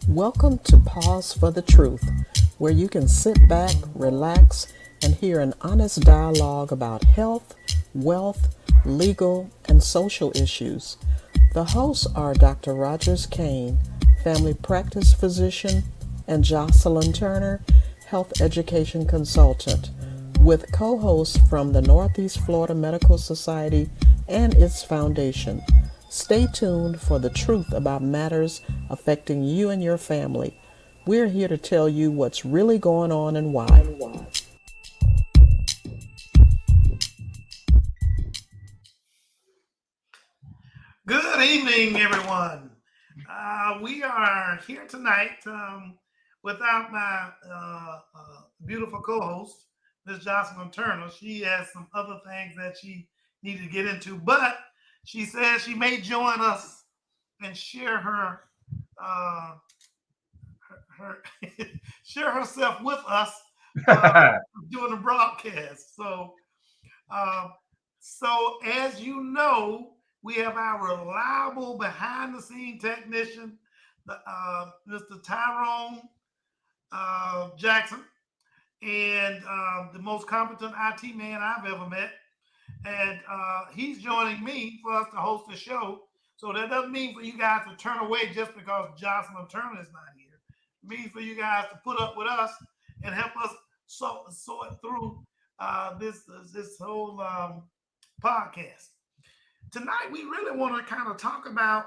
Welcome to Pause for the Truth, where you can sit back, relax, and hear an honest dialogue about health, wealth, legal, and social issues. The hosts are Dr. Rogers Kane, family practice physician, and Jocelyn Turner, health education consultant, with co hosts from the Northeast Florida Medical Society and its foundation. Stay tuned for the truth about matters affecting you and your family. We're here to tell you what's really going on and why. Good evening, everyone. We are here tonight without my beautiful co-host, Ms. Jocelyn Turner. She has some other things that she needed to get into, but she says she may join us and share uh, her share herself with us uh, during the broadcast. Uh, so as you know, we have our reliable behind the scene technician, Mr. Tyrone Jackson, and the most competent IT man I've ever met. And he's joining me for us to host the show. So that doesn't mean for you guys to turn away just because Jocelyn Turner is not here. It means for you guys to put up with us and help us sort through this whole podcast. Tonight, we really want to kind of talk about.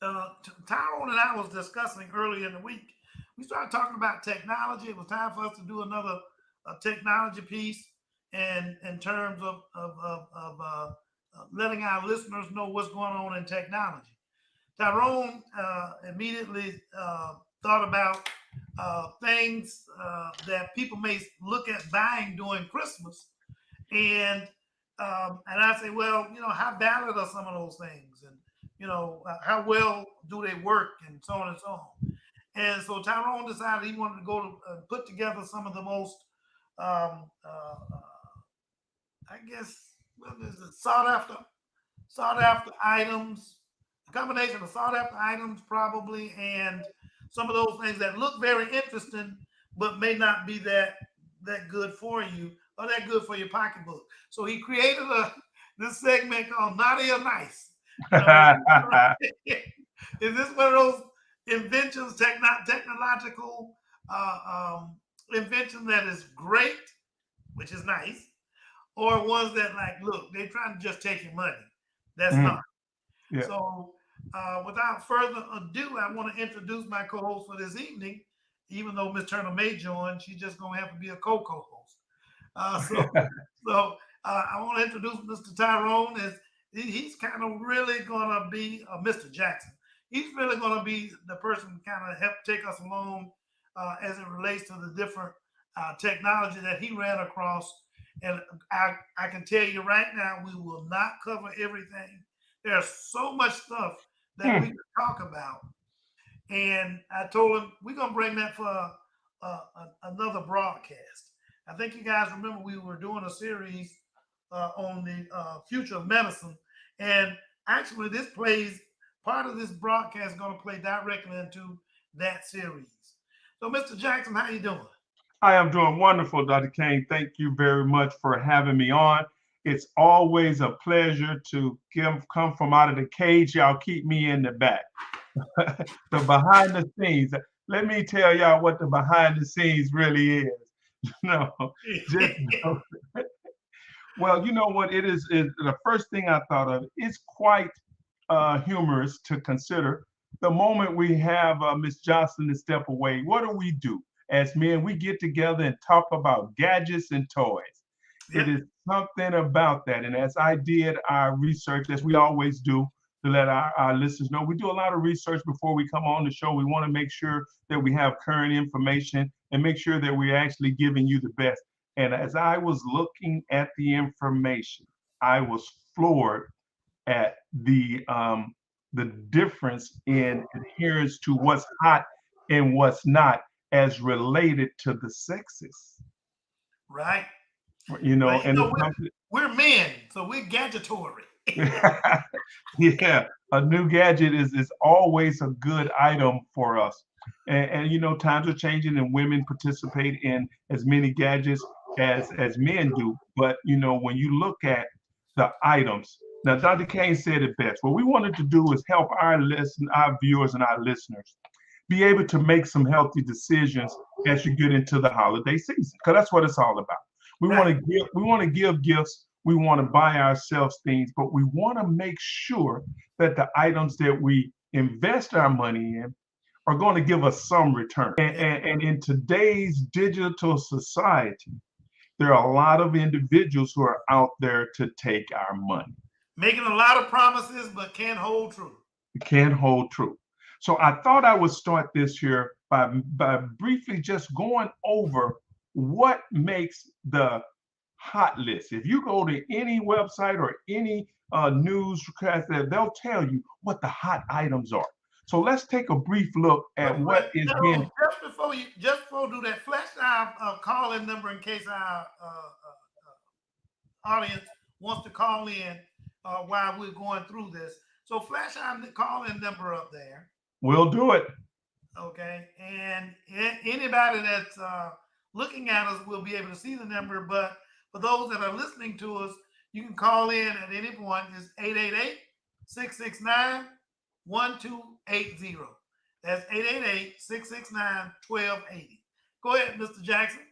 Tyrone and I was discussing earlier in the week. We started talking about technology. It was time for us to do another technology piece, and in terms of letting our listeners know what's going on in technology. Tyrone immediately thought about things that people may look at buying during Christmas, and I say, well, how valid are some of those things, and how well do they work, and so on and so on. And so Tyrone decided he wanted to go to put together some of the most, I guess, what is it, sought after items, a combination of sought after items probably, and some of those things that look very interesting, but may not be that good for you or that good for your pocketbook. So he created this segment called Naughty or Nice. You know, is this one of those inventions, technological invention that is great, which is nice, or ones that like, look, they're trying to just take your money. That's not. Yeah. So, without further ado, I want to introduce my co-host for this evening. Even though Miss Turner may join, she's just gonna have to be a co-host. Uh, so, so I want to introduce Mr. Tyrone. As he's kind of really gonna be Mr. Jackson. He's really gonna be the person to kind of help take us along as it relates to the different technology that he ran across. And I can tell you right now, we will not cover everything. There's so much stuff that we Hmm. can talk about. And I told him we're gonna bring that for another broadcast. I think you guys remember we were doing a series on the future of medicine, and actually this plays part of this broadcast is going to play directly into that series. So, Mr. Jackson, how you doing? I am doing wonderful, Dr. Kane. Thank you very much for having me on. It's always a pleasure to come from out of the cage. Y'all keep me in the back. The behind the scenes. Let me tell y'all what the behind the scenes really is. No, just well, you know what it is the first thing I thought of. It's quite humorous to consider the moment we have Miss Johnson to step away. What do? As men, we get together and talk about gadgets and toys. It Yep. is something about that. And as I did our research, as we always do, to let our listeners know, we do a lot of research before we come on the show. We want to make sure that we have current information and make sure that we're actually giving you the best. And as I was looking at the information, I was floored at the difference in adherence to what's hot and what's not as related to the sexes. Right. You Well, know, and it's something. we're men, so we're gadgetory. Yeah, A new gadget is always a good item for us. And you know, times are changing and women participate in as many gadgets as men do. But you know, when you look at the items, now Dr. Kane said it best. What we wanted to do is help our viewers and our listeners be able to make some healthy decisions as you get into the holiday season, because that's what it's all about. Right. We want to give gifts, we want to buy ourselves things, but we want to make sure that the items that we invest our money in are going to give us some return. And in today's digital society, there are a lot of individuals who are out there to take our money. Making a lot of promises, but can't hold true. Can't hold true. So I thought I would start this here by briefly just going over what makes the hot list. If you go to any website or any newscast, they'll tell you what the hot items are. So let's take a brief look at what is being. Just before we do that, flash our call-in number in case our audience wants to call in while we're going through this. So flash our call-in number up there. We'll do it. Okay, and anybody that's looking at us will be able to see the number. But for those that are listening to us, you can call in at any point. It's 888-669-1280. That's 888-669-1280. Go ahead, Mr. Jackson.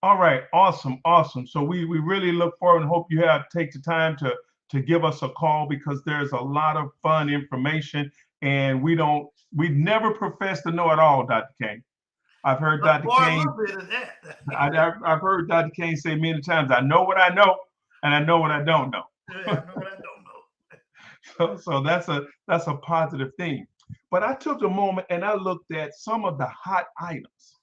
All right, awesome. So we really look forward and hope you take the time to give us a call, because there's a lot of fun information, and we never profess to know it all, Dr. Kane. I've heard Dr. Kane. I've heard Dr. Kane say many times, I know what I know, and I know what I don't know. Yeah, I know what I don't know. So that's a positive thing. But I took a moment and I looked at some of the hot items.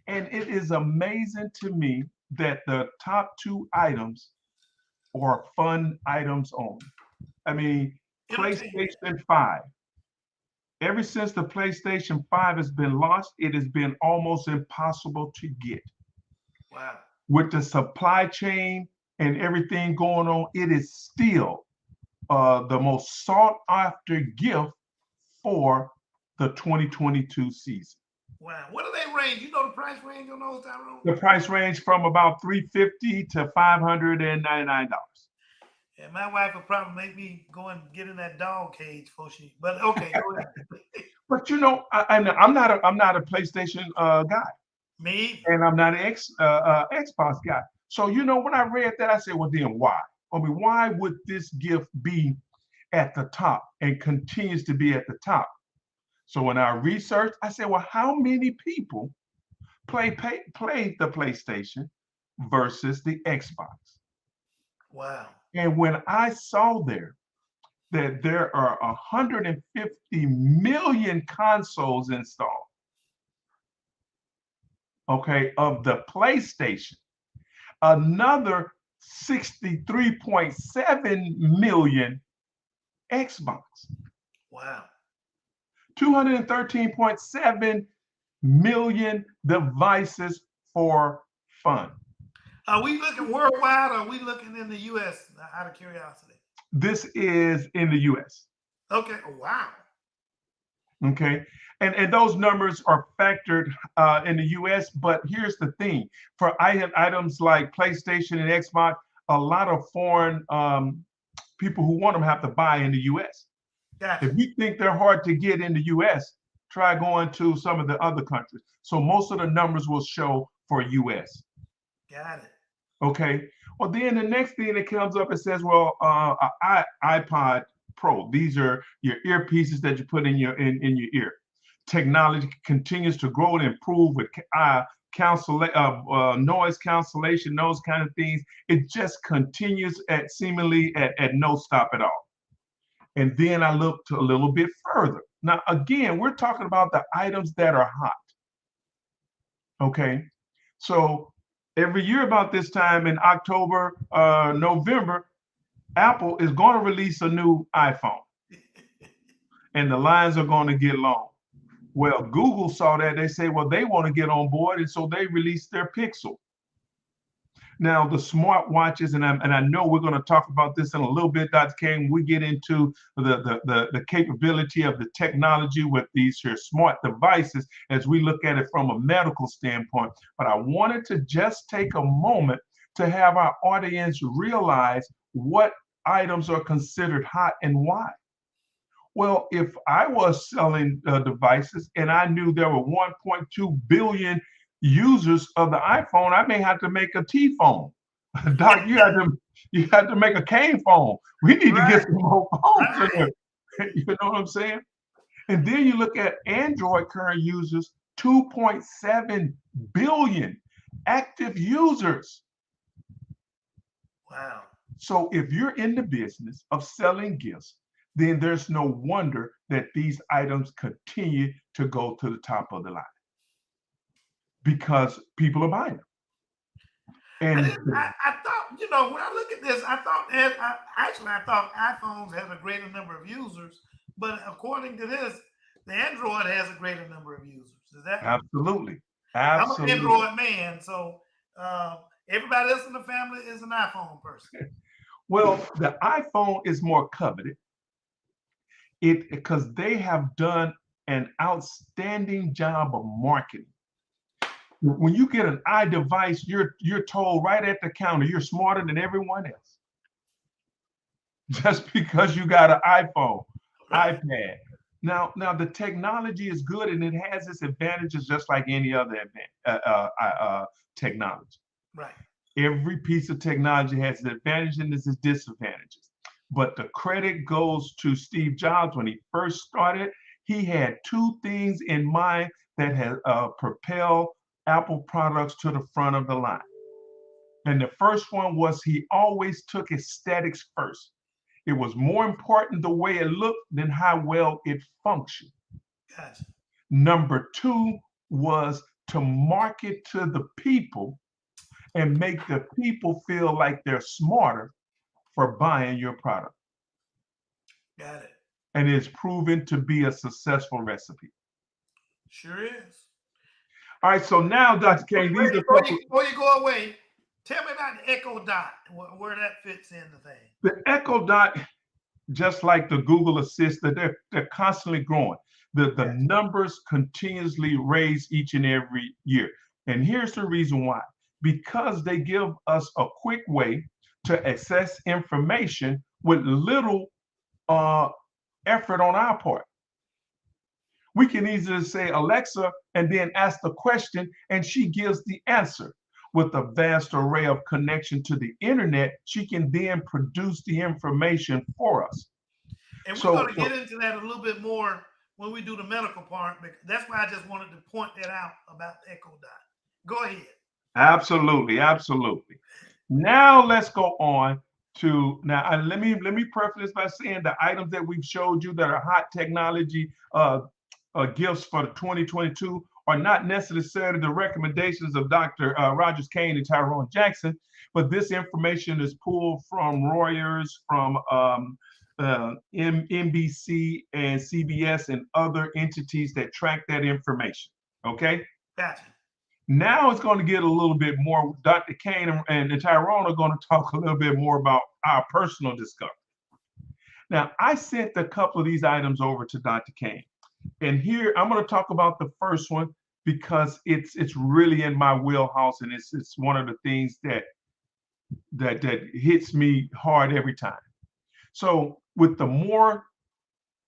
And it is amazing to me that the top two items are fun items only. I mean, PlayStation 5. Ever since the PlayStation 5 has been launched, it has been almost impossible to get. Wow. With the supply chain and everything going on, it is still the most sought after gift for the 2022 season. Wow. What do they range? You know the price range on those, Tyrone? The price range from about $350 to $599. Yeah, my wife would probably make me go and get in that dog cage for she. But okay, go ahead. But you know, I'm not a PlayStation guy. Me? And I'm not an Xbox guy. So you know, when I read that, I said, well, then why? I mean, why would this gift be at the top and continues to be at the top? So when I researched, I said, well, how many people play the PlayStation versus the Xbox? Wow. And when I saw that there are 150 million consoles installed, okay, of the PlayStation, another 63.7 million Xbox. Wow. 213.7 million devices for fun. Are we looking worldwide, or are we looking in the U.S., out of curiosity? This is in the U.S. Okay. Wow. Okay. And those numbers are factored in the U.S., but here's the thing. For items like PlayStation and Xbox, a lot of foreign people who want them have to buy in the U.S. Gotcha. If you think they're hard to get in the U.S., try going to some of the other countries. So most of the numbers will show for U.S. Got it. Okay. Well, then the next thing that comes up, it says, well, iPod Pro. These are your earpieces that you put in your ear. Technology continues to grow and improve with noise cancellation, those kind of things. It just continues seemingly at no stop at all. And then I looked a little bit further. Now, again, we're talking about the items that are hot. Okay. So every year about this time in October, November, Apple is going to release a new iPhone. And the lines are going to get long. Well, Google saw that. They say, well, they want to get on board. And so they released their Pixel. Now, the smart watches, and I know we're going to talk about this in a little bit, Dr. Kane. We get into the capability of the technology with these here smart devices as we look at it from a medical standpoint. But I wanted to just take a moment to have our audience realize what items are considered hot and why. Well, if I was selling devices and I knew there were 1.2 billion users of the iPhone, I may have to make a T phone. Doc, you had to make a cane phone. We need to get some more phones in there. You know what I'm saying? And then you look at Android current users, 2.7 billion active users. Wow. So if you're in the business of selling gifts, then there's no wonder that these items continue to go to the top of the line because people are buying them. And I thought, you know, when I look at this, I thought iPhones had a greater number of users, but according to this, the Android has a greater number of users. Is that absolutely? I'm an Android man, so everybody else in the family is an iPhone person. Well, the iPhone is more coveted. Because they have done an outstanding job of marketing. When you get an iDevice, you're told right at the counter you're smarter than everyone else. Just because you got an iPhone, iPad. Now the technology is good and it has its advantages just like any other technology. Right. Every piece of technology has its advantages and its disadvantages. But the credit goes to Steve Jobs. When he first started, he had two things in mind that had propelled Apple products to the front of the line. And the first one was he always took aesthetics first. It was more important the way it looked than how well it functioned. Gotcha. Number two was to market to the people and make the people feel like they're smarter for buying your product. Got it. And it's proven to be a successful recipe. Sure is. All right, so now, Dr. Kane, before you go away, tell me about the Echo Dot, where that fits in the thing. The Echo Dot, just like the Google Assistant, they're constantly growing. The numbers continuously raise each and every year. And here's the reason why. Because they give us a quick way to access information with little effort on our part. We can easily say Alexa and then ask the question and she gives the answer. With a vast array of connection to the internet, she can then produce the information for us. And we're going to get into that a little bit more when we do the medical part, because that's why I just wanted to point that out about the Echo Dot. Go ahead. Absolutely, absolutely. Now let's go on to let me preface this by saying the items that we've showed you that are hot technology gifts for 2022 are not necessarily the recommendations of Dr. Rogers Kane and Tyrone Jackson, but this information is pulled from Reuters, from NBC and CBS and other entities that track that information. Okay? Gotcha. Now it's going to get a little bit more. Dr. Kane and Tyrone are going to talk a little bit more about our personal discovery. Now, I sent a couple of these items over to Dr. Kane. And here I'm going to talk about the first one because it's really in my wheelhouse, and it's one of the things that hits me hard every time. So with the more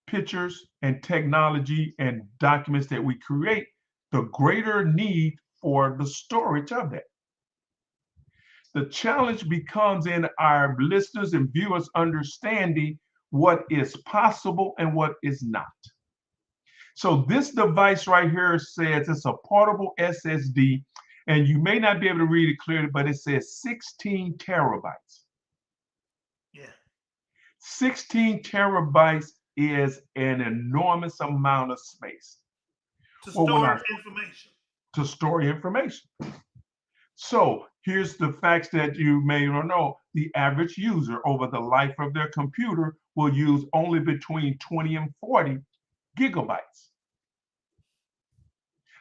pictures and technology and documents that we create, the greater need for the storage of that. The challenge becomes in our listeners and viewers understanding what is possible and what is not. So this device right here says it's a portable SSD, and you may not be able to read it clearly, but it says 16 terabytes. Yeah. 16 terabytes is an enormous amount of space. To store information. To store information. So here's the facts that you may not know. The average user over the life of their computer will use only between 20 and 40 gigabytes.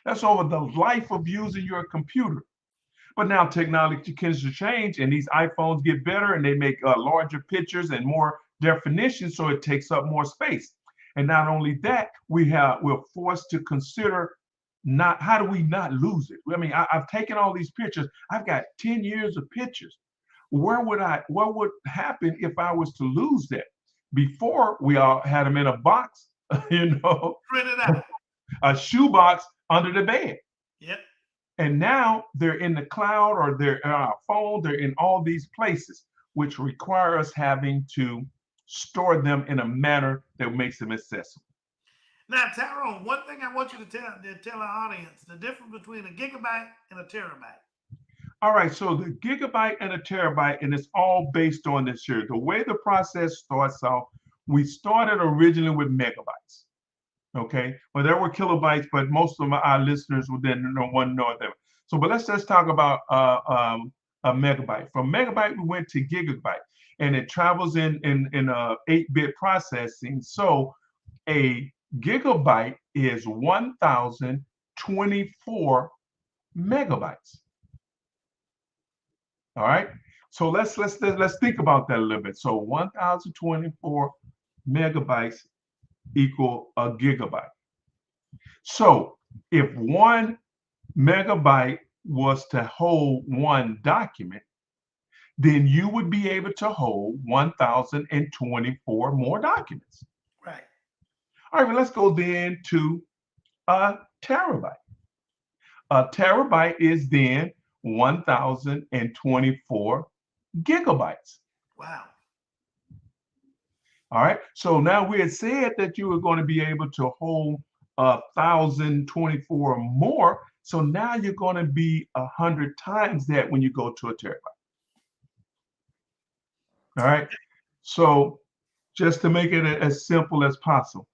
That's over the life of using your computer. But now technology continues to change, and these iPhones get better, and they make larger pictures and more definition, so it takes up more space. And not only that, we're forced to consider not how do we not lose it. I mean, I've taken all these pictures. I've got 10 years of pictures. What would happen if I was to lose that? Before we all had them in a box, Print it out. a shoebox under the bed. Yep. And now they're in the cloud or they're on our phone, they're in all these places, which require us having to store them in a manner that makes them accessible. Now, Tyrone, one thing I want you to tell our audience, the difference between a gigabyte and a terabyte. All right, so the gigabyte and a terabyte, and it's all based on this here. The way the process starts off, we started originally with megabytes. Okay, well, there were kilobytes, but most of our listeners would then want to know them. So, but let's just talk about a megabyte. From megabyte, we went to gigabyte, and it travels in 8-bit processing. So, a gigabyte is 1,024 megabytes. All right. So let's think about that a little bit. So 1,024 megabytes equal a gigabyte. So if 1 megabyte was to hold one document, then you would be able to hold 1,024 more documents. Right. All right, well, let's go then to a terabyte. A terabyte is then 1,024 gigabytes. Wow. All right. So now we had said that you were going to be able to hold 1,024 more. So now you're going to be 100 times that when you go to a terabyte. All right. So just to make it as simple as possible.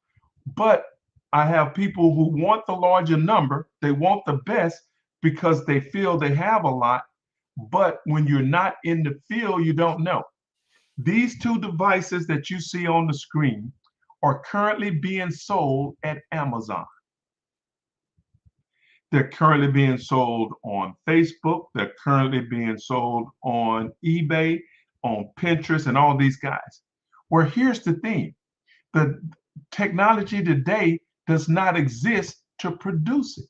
But I have people who want the larger number. They want the best because they feel they have a lot. But when you're not in the field, you don't know. These two devices that you see on the screen are currently being sold at Amazon. They're currently being sold on Facebook. They're currently being sold on eBay, on Pinterest, and all these guys. Well, here's the thing. The technology today does not exist to produce it.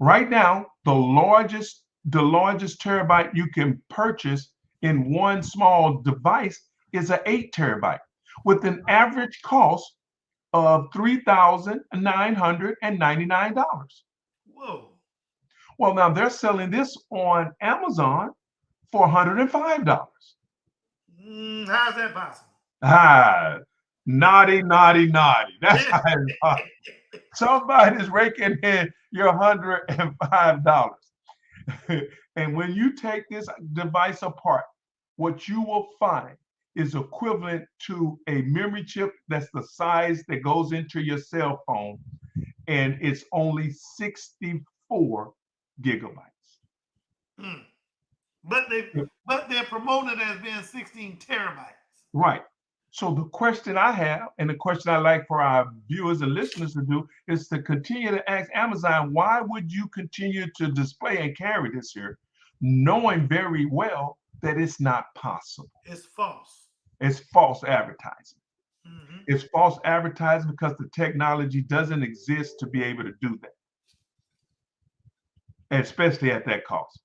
Right now, the largest terabyte you can purchase in one small device is an 8 terabyte with an average cost of $3,999. Whoa. Well, now they're selling this on Amazon for $105. How's that possible? Naughty. That's how it's possible. Somebody's raking in your $105. And when you take this device apart, what you will find is equivalent to a memory chip that's the size that goes into your cell phone, and it's only 64 gigabytes. But they're promoted as being 16 terabytes. Right. So the question I have, and the question I like for our viewers and listeners to do, is to continue to ask Amazon, why would you continue to display and carry this here, knowing very well that it's not possible? It's false. It's false advertising. Mm-hmm. It's false advertising because the technology doesn't exist to be able to do that, especially at that cost.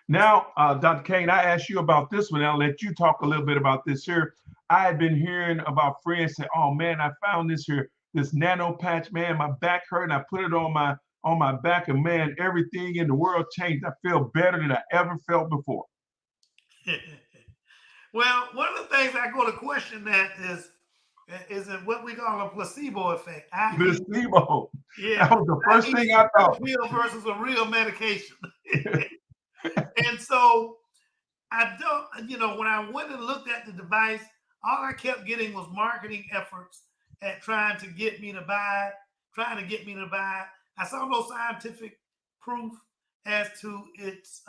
Now, Dr. Kane, I asked you about this one. I'll let you talk a little bit about this here. I had been hearing about friends say, "Oh man, I found this here, this nano patch. Man, my back hurt, and I put it on my back, and man, everything in the world changed. I feel better than I ever felt before." Well, one of the things I go to question that is what we call a placebo effect. Placebo. Yeah, that was the first thing I thought. Real versus a real medication. And so I don't, when I went and looked at the device, all I kept getting was marketing efforts at trying to get me to buy it. I saw no scientific proof as to its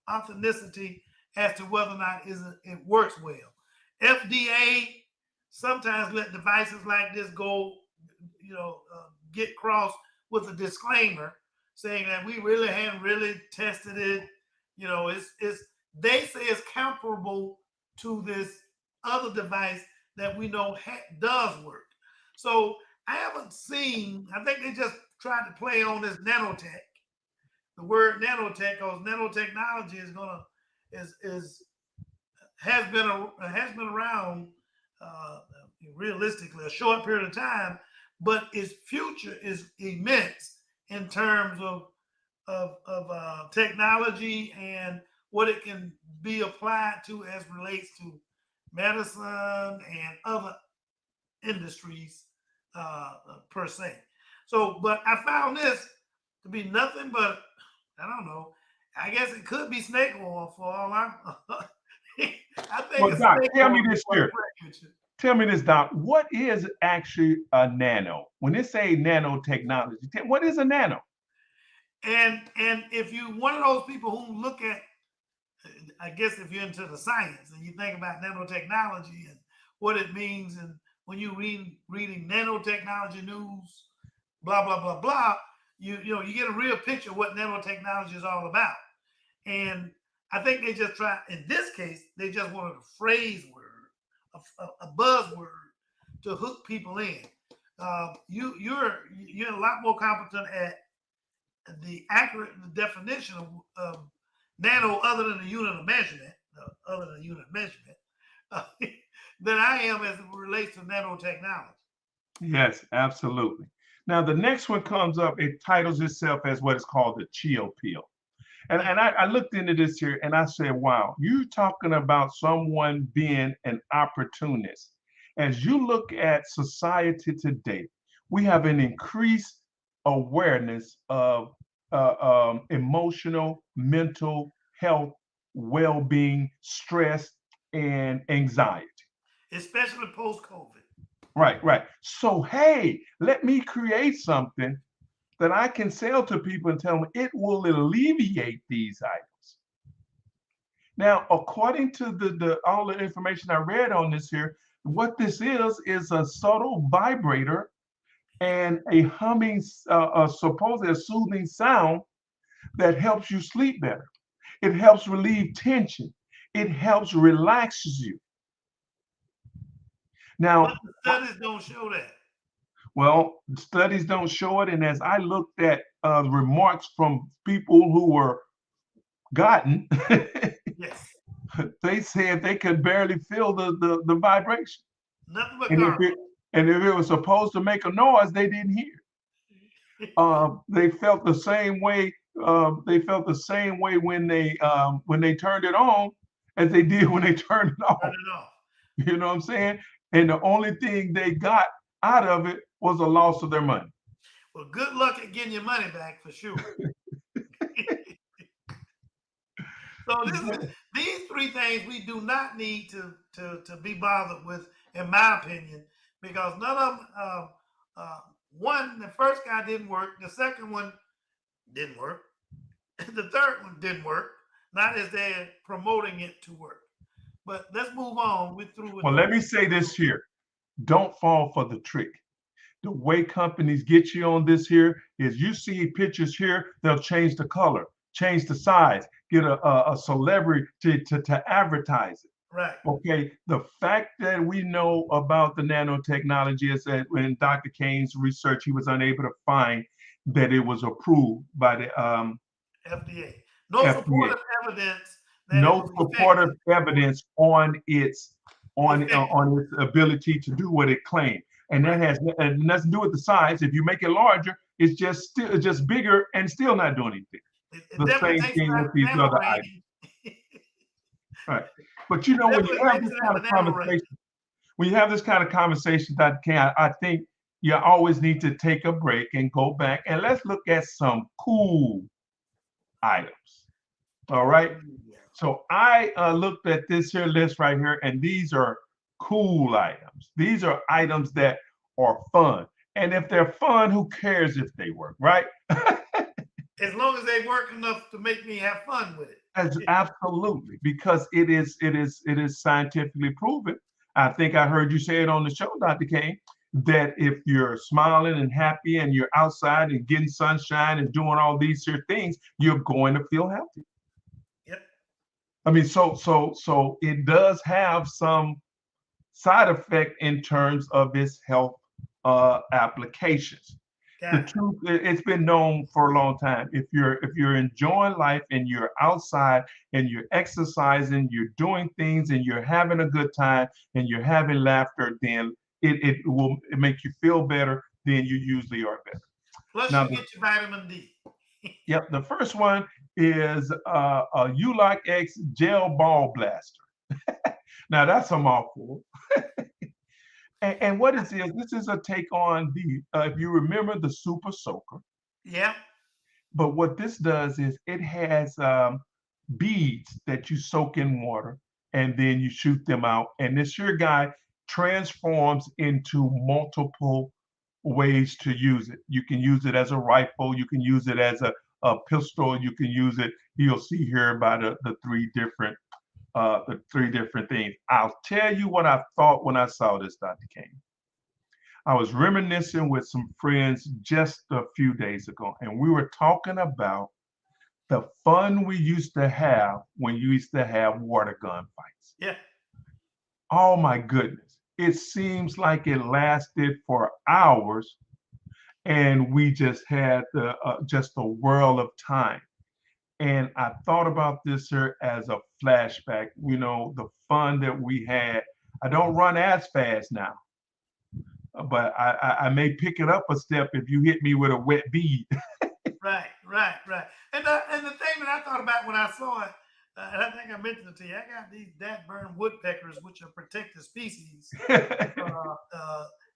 authenticity as to whether or not it works well. FDA sometimes let devices like this go, get crossed with a disclaimer saying that we really haven't really tested it. You know, it's they say it's comparable to this other device that we know does work. So I haven't seen. I think they just tried to play on this nanotech, the word nanotech, because nanotechnology is gonna is has been around realistically a short period of time, but its future is immense in terms of technology and what it can be applied to as relates to medicine and other industries per se. So, but I found this to be nothing but, I don't know, I guess it could be snake oil for all I'm. I think Well, it's Doc, snake tell oil me this for here. pregnancy. Tell me this, Doc. What is actually a nano? When they say nanotechnology, what is a nano? And if you one of those people who look at, I guess if you're into the science and you think about nanotechnology and what it means, and when you reading nanotechnology news, blah blah blah blah, you know you get a real picture of what nanotechnology is all about. And I think they just try, in this case, they just wanted a phrase word, a buzzword to hook people in. You're a lot more competent at the accurate definition of nano, other than the unit of measurement, than I am as it relates to nanotechnology. Yes, absolutely. Now, the next one comes up, it titles itself as what is called the chill pill. And I looked into this here and I said, wow, you talking about someone being an opportunist. As you look at society today, we have an increased awareness of emotional, mental health, well-being, stress, and anxiety. Especially post COVID. Right, right. So, hey, let me create something that I can sell to people and tell them it will alleviate these items. Now, according to the all the information I read on this here, what this is a subtle vibrator and a humming, supposedly a soothing sound that helps you sleep better. It helps relieve tension. It helps relaxes you. Now, but the studies don't show that. Well, studies don't show it. And as I looked at remarks from people who were gotten, yes, they said they could barely feel the vibration. Nothing but And if it was supposed to make a noise, they didn't hear. They felt the same way. They felt the same way when they turned it on as they did when they turned it off. Turn it off. You know what I'm saying? And the only thing they got out of it was a loss of their money. Well, good luck at getting your money back for sure. So these three things we do not need to be bothered with, in my opinion, because none of them. One, the first guy didn't work. The second one didn't work. The third one didn't work. Not as they're promoting it to work. But let's move on. We're through with. Well, let me say this here: don't fall for the trick. The way companies get you on this here is you see pictures here, they'll change the color, change the size, get a celebrity to advertise it. Right. Okay. The fact that we know about the nanotechnology is that when Dr. Kane's research, he was unable to find that it was approved by the FDA. No FDA. supportive evidence. No supportive evidence on its ability to do what it claimed. And that has nothing to do with the size. If you make it larger, it's just bigger and still not doing anything. The same thing with these other items. Right. But you know, when you have this kind of conversation, Dr. Kane, I think you always need to take a break and go back and let's look at some cool items. All right. So I looked at this here list right here, and these are cool items. These are items that are fun. And if they're fun, who cares if they work, right? As long as they work enough to make me have fun with it. Absolutely, because it is scientifically proven. I think I heard you say it on the show, Dr. Kane, that if you're smiling and happy and you're outside and getting sunshine and doing all these here things, you're going to feel healthy. Yep. I mean, so it does have some side effect in terms of its health applications. The Got it. truth, it's been known for a long time. If you're enjoying life and you're outside and you're exercising, you're doing things and you're having a good time and you're having laughter, then it will make you feel better than you usually are better. Plus, Now, you get your vitamin D. yep, the first one is a Uloc X gel ball blaster. Now that's a mouthful. And what it is, this is a take on the, if you remember the Super Soaker, Yep. but what this does is it has beads that you soak in water and then you shoot them out. And this your guy transforms into multiple ways to use it. You can use it as a rifle, you can use it as a pistol, you can use it, you'll see here about the three different things. I'll tell you what I thought when I saw this, Dr. Kane. I was reminiscing with some friends just a few days ago, and we were talking about the fun we used to have when you used to have water gun fights. Yeah. Oh my goodness. It seems like it lasted for hours, and we just had just a whirl of time. And I thought about this here as a flashback, the fun that we had. I don't run as fast now, but I may pick it up a step if you hit me with a wet bead. Right. And the thing that I thought about when I saw it, and I think I mentioned it to you, I got these dat-burn woodpeckers, which are protected species.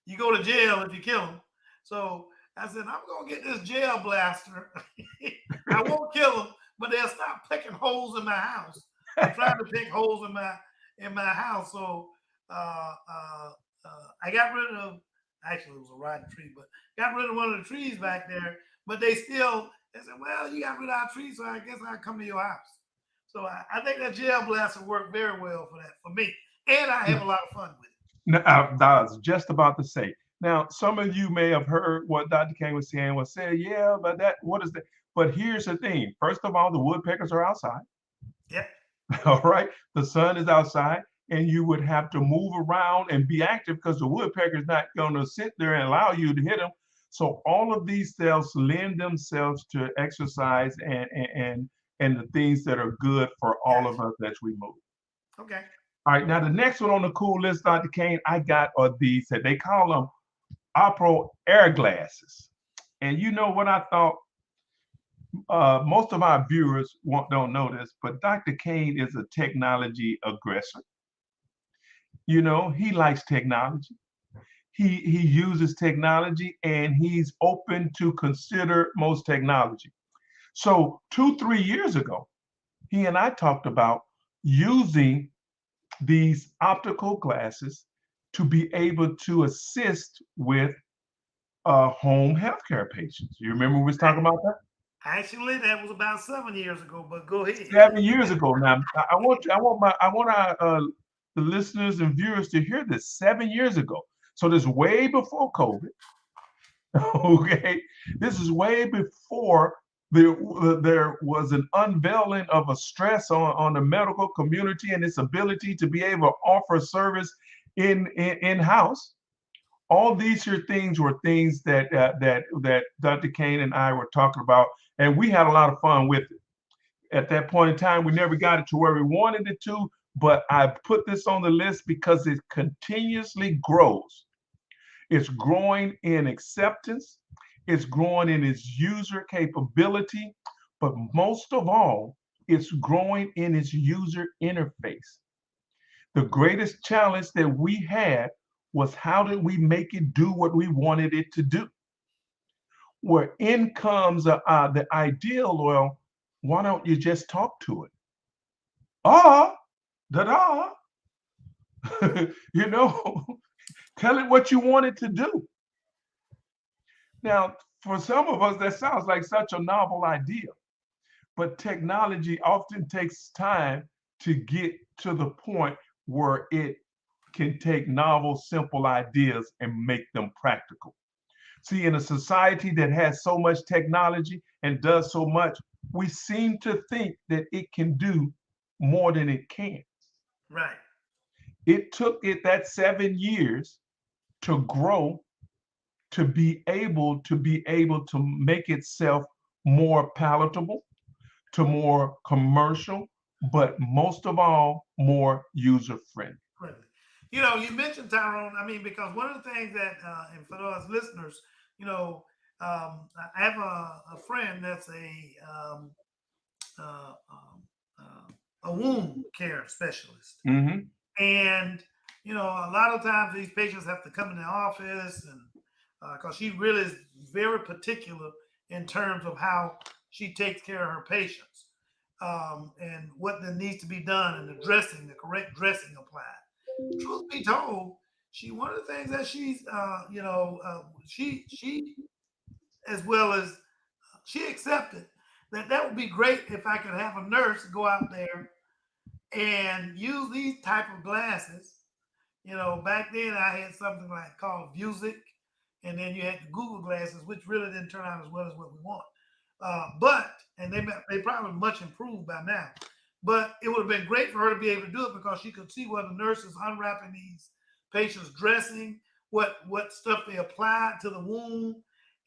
You go to jail if you kill them. So I said, I'm going to get this gel blaster. I won't kill them, but they'll stop picking holes in my house. I'm trying to pick holes in my house. So I got rid of, actually it was a rotten tree, but got rid of one of the trees back there. But they said, well, you got rid of our trees, so I guess I'll come to your house. So I think that gel blaster worked very well for me. And I have a lot of fun with it. Now, I was just about to say. Now, some of you may have heard what Dr. Kane was saying, yeah, but what is that? But here's the thing. First of all, the woodpeckers are outside. Yep. All right. The sun is outside, and you would have to move around and be active because the woodpecker is not going to sit there and allow you to hit them. So all of these cells lend themselves to exercise and the things that are good for all of us as we move. Okay. All right. Now, the next one on the cool list, Dr. Kane, I got are these that they call them Opro air glasses. And you know what I thought? Most of our viewers don't know this, but Dr. Kane is a technology aggressor. He likes technology. He uses technology, and he's open to consider most technology. So 2-3 years ago, he and I talked about using these optical glasses to be able to assist with home healthcare patients. You remember we was talking about that? Actually, that was about 7 years ago, but go ahead. 7 years ago. Now, I want our the listeners and viewers to hear this. 7 years ago. So this is way before COVID. Okay, this is way before there was an unveiling of a stress on the medical community and its ability to be able to offer service in-house. All these here things were things that Dr. Kane and I were talking about, and we had a lot of fun with it. At that point in time, we never got it to where we wanted it to, but I put this on the list because it continuously grows. It's growing in acceptance. It's growing in its user capability, but most of all, it's growing in its user interface. The greatest challenge that we had was how did we make it do what we wanted it to do? Where in comes the ideal, well, why don't you just talk to it? Da-da. Tell it what you want it to do. Now, for some of us, that sounds like such a novel idea, but technology often takes time to get to the point where it can take novel, simple ideas and make them practical. See, in a society that has so much technology and does so much, we seem to think that it can do more than it can. Right. It took it that 7 years to grow to be able to make itself more palatable, to more commercial, but most of all, more user friendly. Right. You know, you mentioned Tyrone. I mean, because one of the things that, and for those listeners, you know, I have a friend that's uh, um, a wound care specialist. Mm-hmm. And, you know, a lot of times these patients have to come in the office and because she really is very particular in terms of how she takes care of her patients and what that needs to be done and the dressing, the correct dressing applied. Truth be told, she one of the things that she's, she as well as she accepted that that would be great if I could have a nurse go out there and use these type of glasses. You know, back then I had something like called Vuzix, and then you had the Google glasses, which really didn't turn out as well as what we want. But and they probably much improved by now. But it would have been great for her to be able to do it because she could see what the nurses unwrapping these patients' dressing, what stuff they applied to the wound,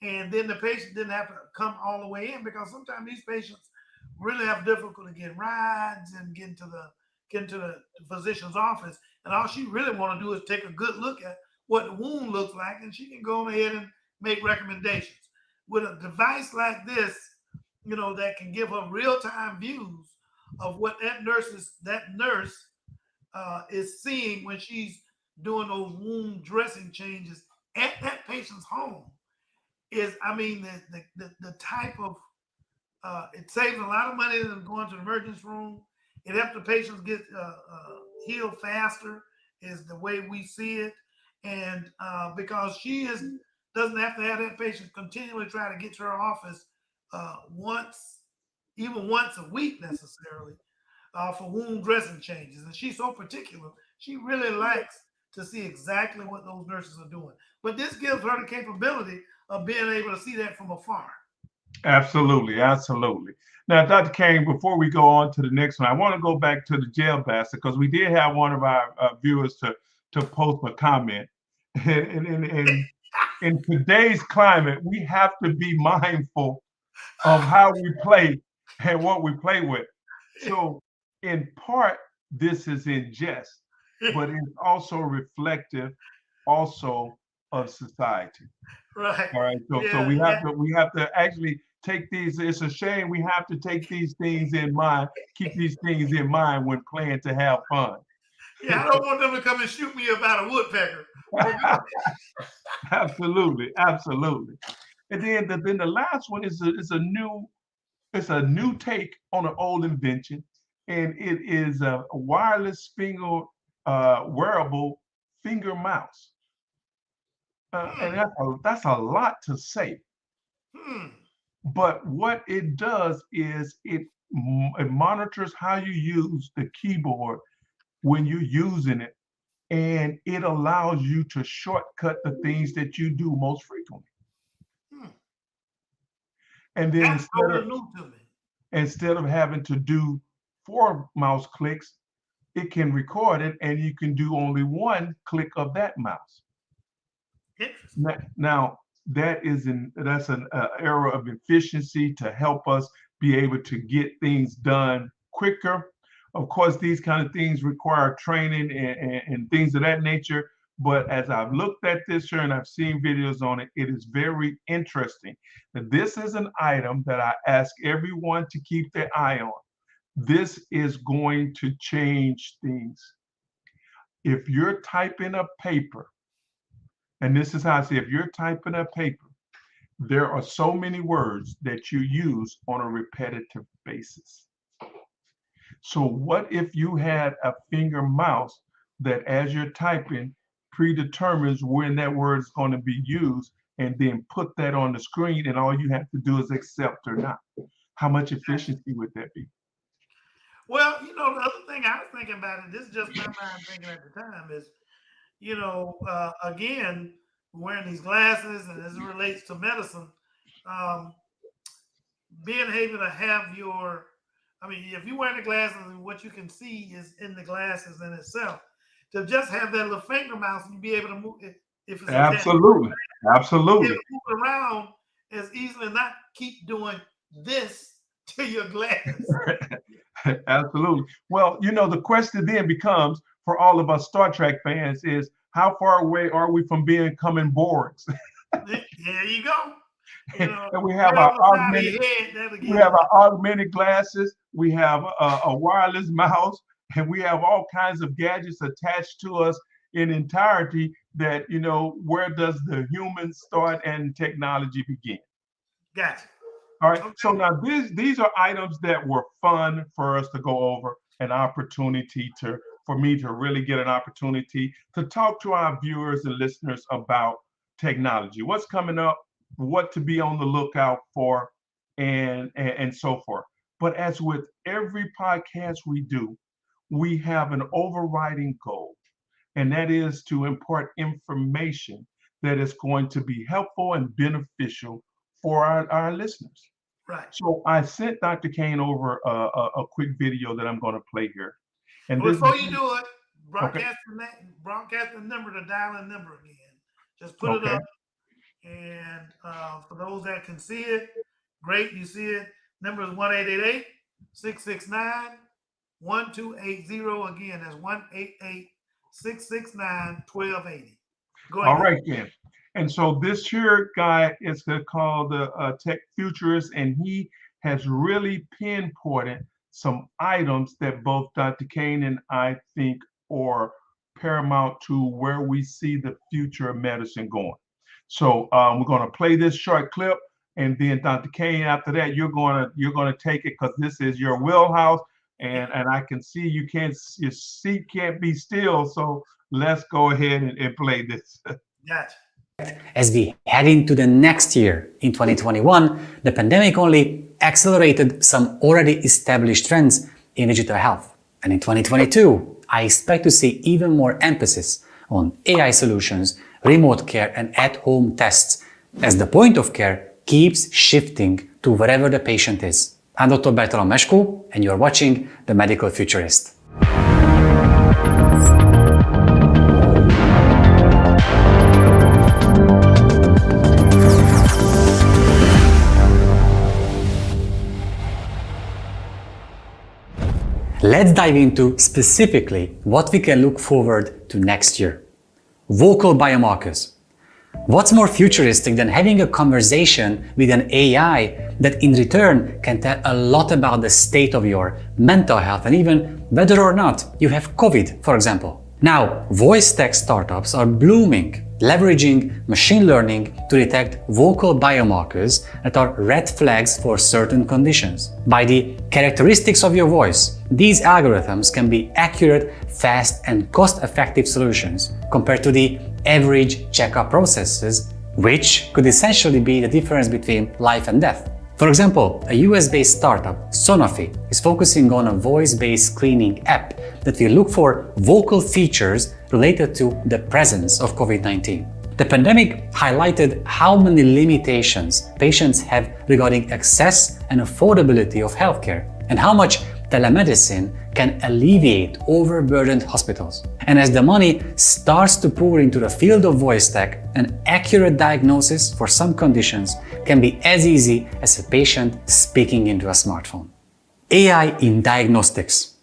and then the patient didn't have to come all the way in because sometimes these patients really have difficulty getting rides and getting to the physician's office. And all she really want to do is take a good look at what the wound looks like, and she can go on ahead and make recommendations. With a device like this, you know, that can give her real-time views of what that nurse is seeing when she's doing those wound dressing changes at that patient's home is, I mean, the type of it saves a lot of money than going to the emergency room. It helps the patients get healed faster, is the way we see it, and because she is doesn't have to have that patient continually try to get to her office once, even once a week necessarily, for wound dressing changes. And she's so particular. She really likes to see exactly what those nurses are doing. But this gives her the capability of being able to see that from afar. Absolutely, absolutely. Now, Dr. Kane, before we go on to the next one, I want to go back to the jail bastard because we did have one of our viewers to post a comment. And in today's climate, we have to be mindful of how we play and what we play with. So, in part, this is in jest, but it's also reflective also of society. Right. All right. So Yeah. we have to actually take these. It's a shame we have to take these things in mind, keep these things in mind when playing to have fun. Yeah. I don't want them to come and shoot me about a woodpecker. Absolutely, absolutely. And then the last one is a new take on an old invention, and it is a wireless finger wearable finger mouse. And Hmm. that's a lot to say. Hmm. But what it does is it monitors how you use the keyboard when you're using it, and it allows you to shortcut the things that you do most frequently. Hmm. And then That's totally new to me. instead of having to do 4 mouse clicks, it can record it, and you can do only 1 click of that mouse. Interesting. Now that's an era of efficiency to help us be able to get things done quicker. Of course, these kind of things require training and things of that nature. But as I've looked at this here and I've seen videos on it, it is very interesting. Now, this is an item that I ask everyone to keep their eye on. This is going to change things. If you're typing a paper, and this is how I say, if you're typing a paper, there are so many words that you use on a repetitive basis. So what if you had a finger mouse that as you're typing predetermines when that word is going to be used and then put that on the screen and all you have to do is accept or not? How much efficiency would that be? Well, you know, the other thing I was thinking about it, this is just my mind thinking at the time, is again, wearing these glasses, and as it relates to medicine, being able to have if you're wearing the glasses and what you can see is in the glasses in itself, to just have that little finger mouse and be able to move it, if it's absolutely, absolutely, move it around as easily, not keep doing this to your glasses. Absolutely. Well, the question then becomes for all of us Star Trek fans is, how far away are we from becoming Borgs? There you go. And we have our augmented glasses, we have a wireless mouse, and we have all kinds of gadgets attached to us in entirety that, where does the human start and technology begin? Gotcha. All right. Okay. So now these are items that were fun for us to go over, an opportunity for me to really get an opportunity to talk to our viewers and listeners about technology, what's coming up, what to be on the lookout for, and so forth. But as with every podcast we do, we have an overriding goal, and that is to impart information that is going to be helpful and beneficial for our listeners. Right. So I sent Dr. Kane over a quick video that I'm going to play here. And before you do it, broadcast the number, the dial-in number again. Just put it up. And for those that can see it, great, you see it. Number is 1-888-669-1280. Again, that's 1-888-669-1280. Go ahead. All right, then. And so this here guy is called the Tech Futurist, and he has really pinpointed some items that both Dr. Kane and I think are paramount to where we see the future of medicine going. So we're going to play this short clip, and then Dr. Kane, after that, you're going to take it, because this is your wheelhouse, and I can see your seat can't be still. So let's go ahead and play this. Gotcha. As we head into the next year, in 2021, the pandemic only accelerated some already established trends in digital health. And in 2022, I expect to see even more emphasis on AI solutions, remote care, and at-home tests, as the point of care keeps shifting to wherever the patient is. I'm Dr. Bertalan Meskó, and you're watching The Medical Futurist. Let's dive into specifically what we can look forward to next year. Vocal biomarkers. What's more futuristic than having a conversation with an AI that in return can tell a lot about the state of your mental health and even whether or not you have COVID, for example. Now, voice tech startups are blooming, leveraging machine learning to detect vocal biomarkers that are red flags for certain conditions. By the characteristics of your voice, these algorithms can be accurate, fast, and cost-effective solutions compared to the average checkup processes, which could essentially be the difference between life and death. For example, a US-based startup, Sonofi, is focusing on a voice-based screening app that will look for vocal features related to the presence of COVID-19. The pandemic highlighted how many limitations patients have regarding access and affordability of healthcare, and how much telemedicine can alleviate overburdened hospitals. And as the money starts to pour into the field of voice tech, an accurate diagnosis for some conditions can be as easy as a patient speaking into a smartphone. AI in diagnostics.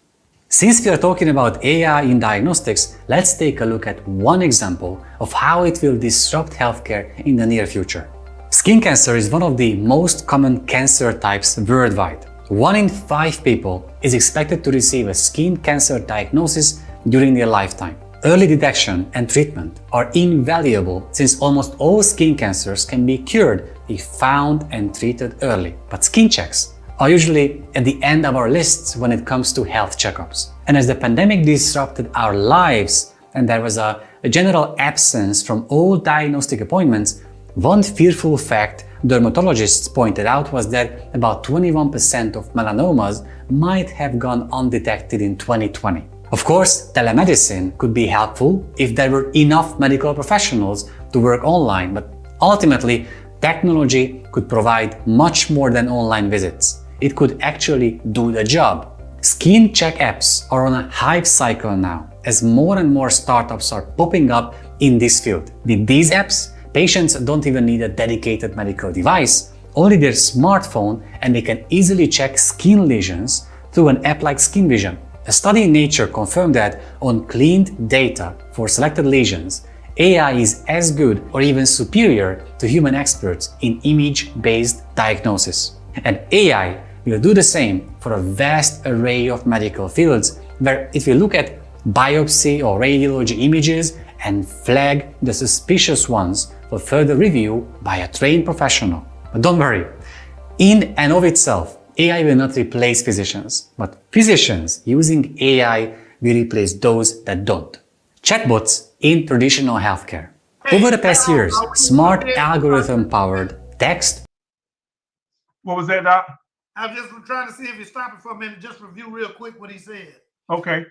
Since we are talking about AI in diagnostics, let's take a look at one example of how it will disrupt healthcare in the near future. Skin cancer is one of the most common cancer types worldwide. 1 in 5 people is expected to receive a skin cancer diagnosis during their lifetime. Early detection and treatment are invaluable since almost all skin cancers can be cured if found and treated early. But skin checks are usually at the end of our lists when it comes to health checkups. And as the pandemic disrupted our lives and there was a general absence from all diagnostic appointments, one fearful fact dermatologists pointed out was that about 21% of melanomas might have gone undetected in 2020. Of course, telemedicine could be helpful if there were enough medical professionals to work online, but ultimately, technology could provide much more than online visits. It could actually do the job. Skin check apps are on a hype cycle now, as more and more startups are popping up in this field. With these apps, patients don't even need a dedicated medical device, only their smartphone, and they can easily check skin lesions through an app like Skin Vision. A study in Nature confirmed that on cleaned data for selected lesions, AI is as good or even superior to human experts in image-based diagnosis. And AI will do the same for a vast array of medical fields, where it will look at biopsy or radiology images and flag the suspicious ones for further review by a trained professional. But don't worry, in and of itself, AI will not replace physicians, but physicians using AI will replace those that don't. Chatbots in traditional healthcare. Over the past years, smart algorithm-powered text. What was that, Doc? I was just trying to see if you stop it for a minute, just review real quick what he said. Okay.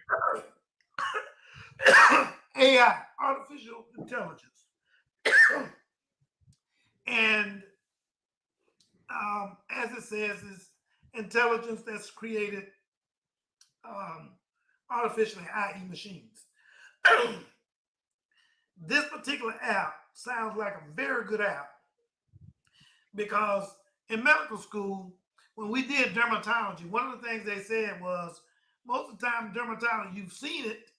AI, artificial intelligence. And as it says, is intelligence that's created artificially, i.e. machines. This particular app sounds like a very good app because in medical school, when we did dermatology, one of the things they said was most of the time dermatology, you've seen it,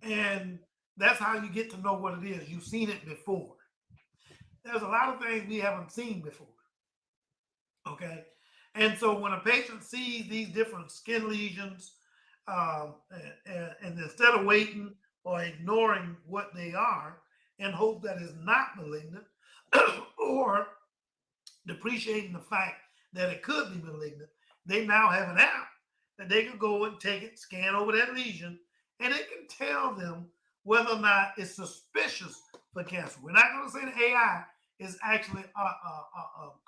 and that's how you get to know what it is. You've seen it before. There's a lot of things we haven't seen before. Okay. And so when a patient sees these different skin lesions, and instead of waiting or ignoring what they are and hope that it's not malignant, or depreciating the fact that it could be malignant, they now have an app that they can go and take it, scan over that lesion, and it can tell them whether or not it's suspicious for cancer. We're not going to say the AI is actually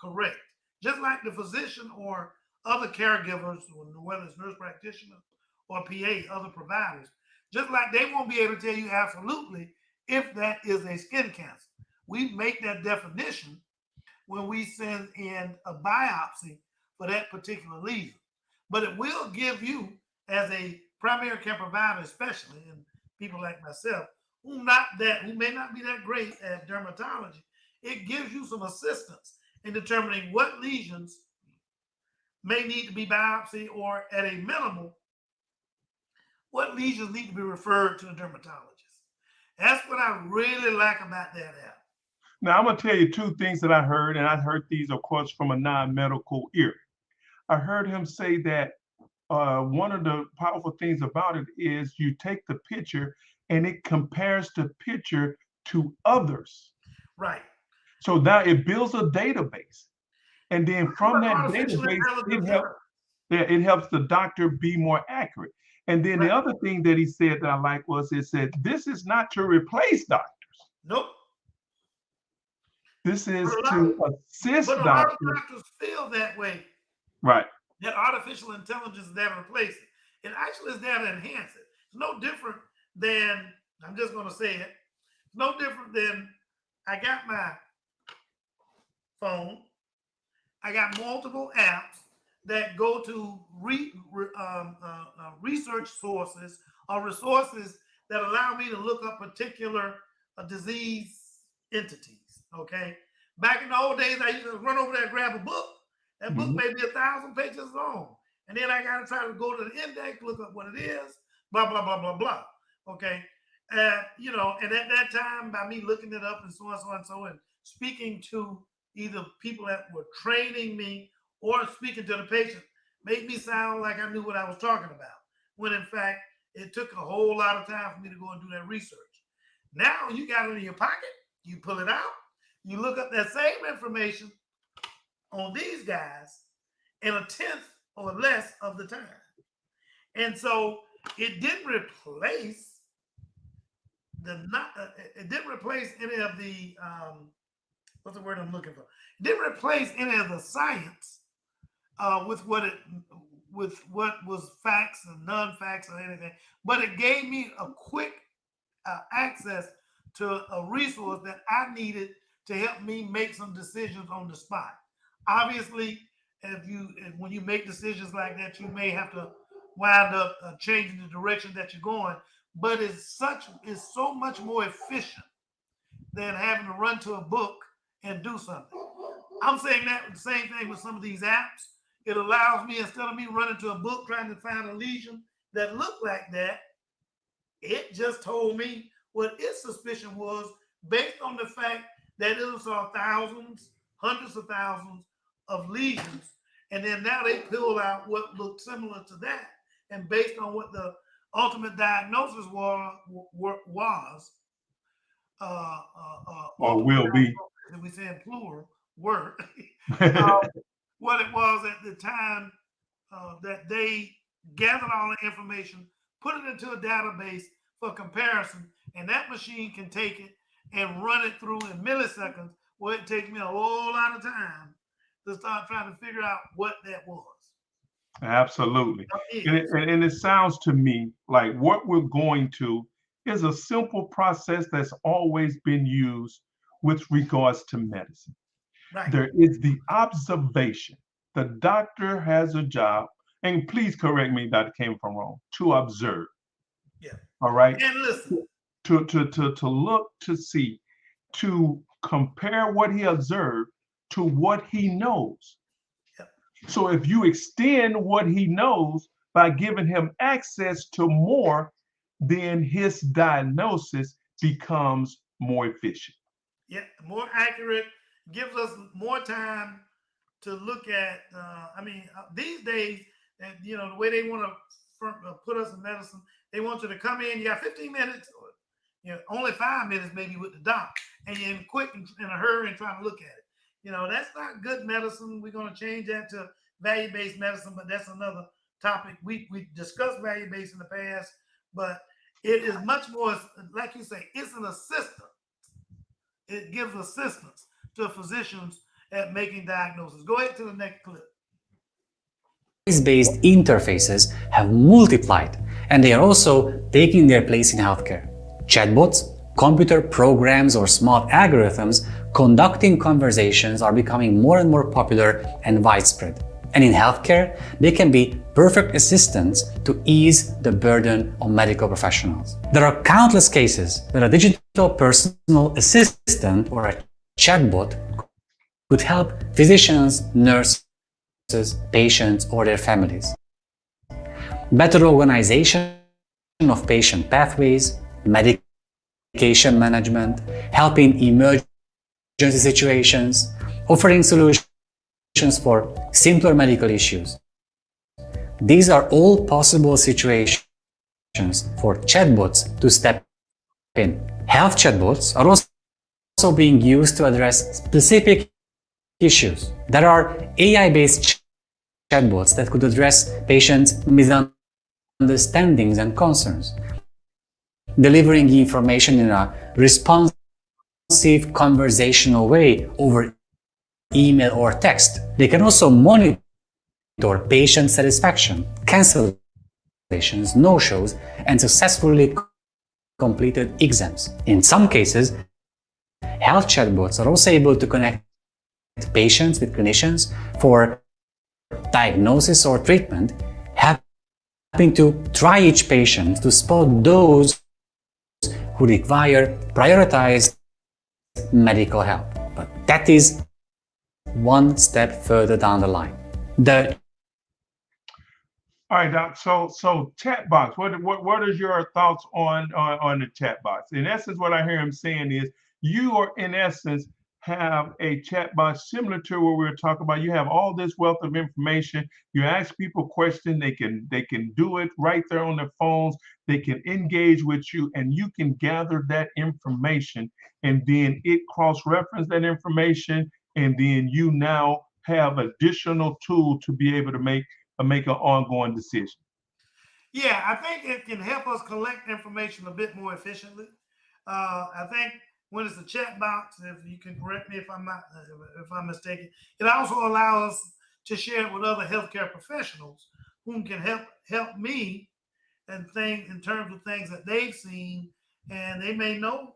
correct. Just like the physician or other caregivers, whether it's nurse practitioner or PA, other providers, just like they won't be able to tell you absolutely if that is a skin cancer. We make that definition when we send in a biopsy for that particular lesion. But it will give you, as a primary care provider, especially, and people like myself, who may not be that great at dermatology, it gives you some assistance in determining what lesions may need to be biopsied, or at a minimal, what lesions need to be referred to the dermatologist. That's what I really like about that app. Now, I'm going to tell you two things that I heard, and I heard these, of course, from a non-medical ear. I heard him say that one of the powerful things about it is you take the picture and it compares the picture to others. Right. So now it builds a database. And then from that database, it helps the doctor be more accurate. And then the other thing that he said that I like was, it said, this is not to replace doctors. Nope. This is to assist doctors. But a lot of doctors feel that way. Right. That artificial intelligence is there to replace it. It actually is there to enhance it. It's no different than, I'm just going to say it, it's no different than I got my phone. I got multiple apps that go to research sources or resources that allow me to look up particular disease entities. Okay. Back in the old days, I used to run over there and grab a book. That book may be 1,000 pages long. And then I got to try to go to the index, look up what it is, blah, blah, blah, blah, blah. Okay. And at that time, by me looking it up and so on, so on, and so on, speaking to either people that were training me or speaking to the patient, made me sound like I knew what I was talking about. When in fact, it took a whole lot of time for me to go and do that research. Now you got it in your pocket, you pull it out, you look up that same information on these guys in 1/10 or less of the time. And so it didn't replace any of the what's the word I'm looking for? It didn't replace any of the science with what with what was facts and non-facts or anything, but it gave me a quick access to a resource that I needed to help me make some decisions on the spot. Obviously, when you make decisions like that, you may have to wind up changing the direction that you're going. But it's so much more efficient than having to run to a book and do something. I'm saying that the same thing with some of these apps. It allows me, instead of me running to a book trying to find a lesion that looked like that, it just told me what its suspicion was based on the fact that it saw thousands, hundreds of thousands of lesions. And then now they pulled out what looked similar to that. And based on what the ultimate diagnosis was or will be. We say in plural, were, what it was at the time that they gathered all the information, put it into a database for comparison, and that machine can take it and run it through in milliseconds. Well, it takes me a whole lot of time to start trying to figure out what that was. Absolutely. And it sounds to me like what we're going to is a simple process that's always been used with regards to medicine. Right. There is the observation. The doctor has a job, and please correct me, Dr. Came from wrong, to observe. Yeah. All right. And listen. To look, to see, to compare what he observed to what he knows. Yep. So if you extend what he knows by giving him access to more, then his diagnosis becomes more efficient. Yeah, more accurate, gives us more time to look at. These days, the way they want to put us in medicine, they want you to come in. You got 15 minutes, or only 5 minutes maybe with the doc, and you're quick in a hurry and trying to look at it. That's not good medicine. We're going to change that to value-based medicine, but that's another topic. We discussed value-based in the past, but it is much more, like you say, it's an assistant. It gives assistance to physicians at making diagnoses. Go ahead to the next clip. Based interfaces have multiplied, and they are also taking their place in healthcare. Chatbots, computer programs, or smart algorithms conducting conversations are becoming more and more popular and widespread. And in healthcare, they can be perfect assistants to ease the burden on medical professionals. There are countless cases where a digital personal assistant or a chatbot could help physicians, nurses, patients, or their families. Better organization of patient pathways, medication management, helping emergency situations, offering solutions for simpler medical issues. These are all possible situations for chatbots to step in. Health chatbots are also being used to address specific issues. There are AI-based chatbots that could address patients' misunderstandings and concerns, delivering information in a responsive, conversational way over email or text. They can also monitor patient satisfaction, cancellations, no-shows, and successfully completed exams. In some cases, health chatbots are also able to connect patients with clinicians for diagnosis or treatment, helping to try each patient to spot those who require prioritized medical help. But that is one step further down the line. All right, Doc. So chatbots. What is your thoughts on the chatbots? In essence, what I hear him saying is you are in essence have a chatbot similar to what we were talking about. You have all this wealth of information. You ask people questions. They can do it right there on their phones. They can engage with you, and you can gather that information, and then it cross-reference that information, and then you now have additional tool to be able to make an ongoing decision. Yeah, I think it can help us collect information a bit more efficiently. I think when it's a chat box, if you can correct me if I'm mistaken, it also allows us to share it with other healthcare professionals whom can help me and think in terms of things that they've seen, and they may know,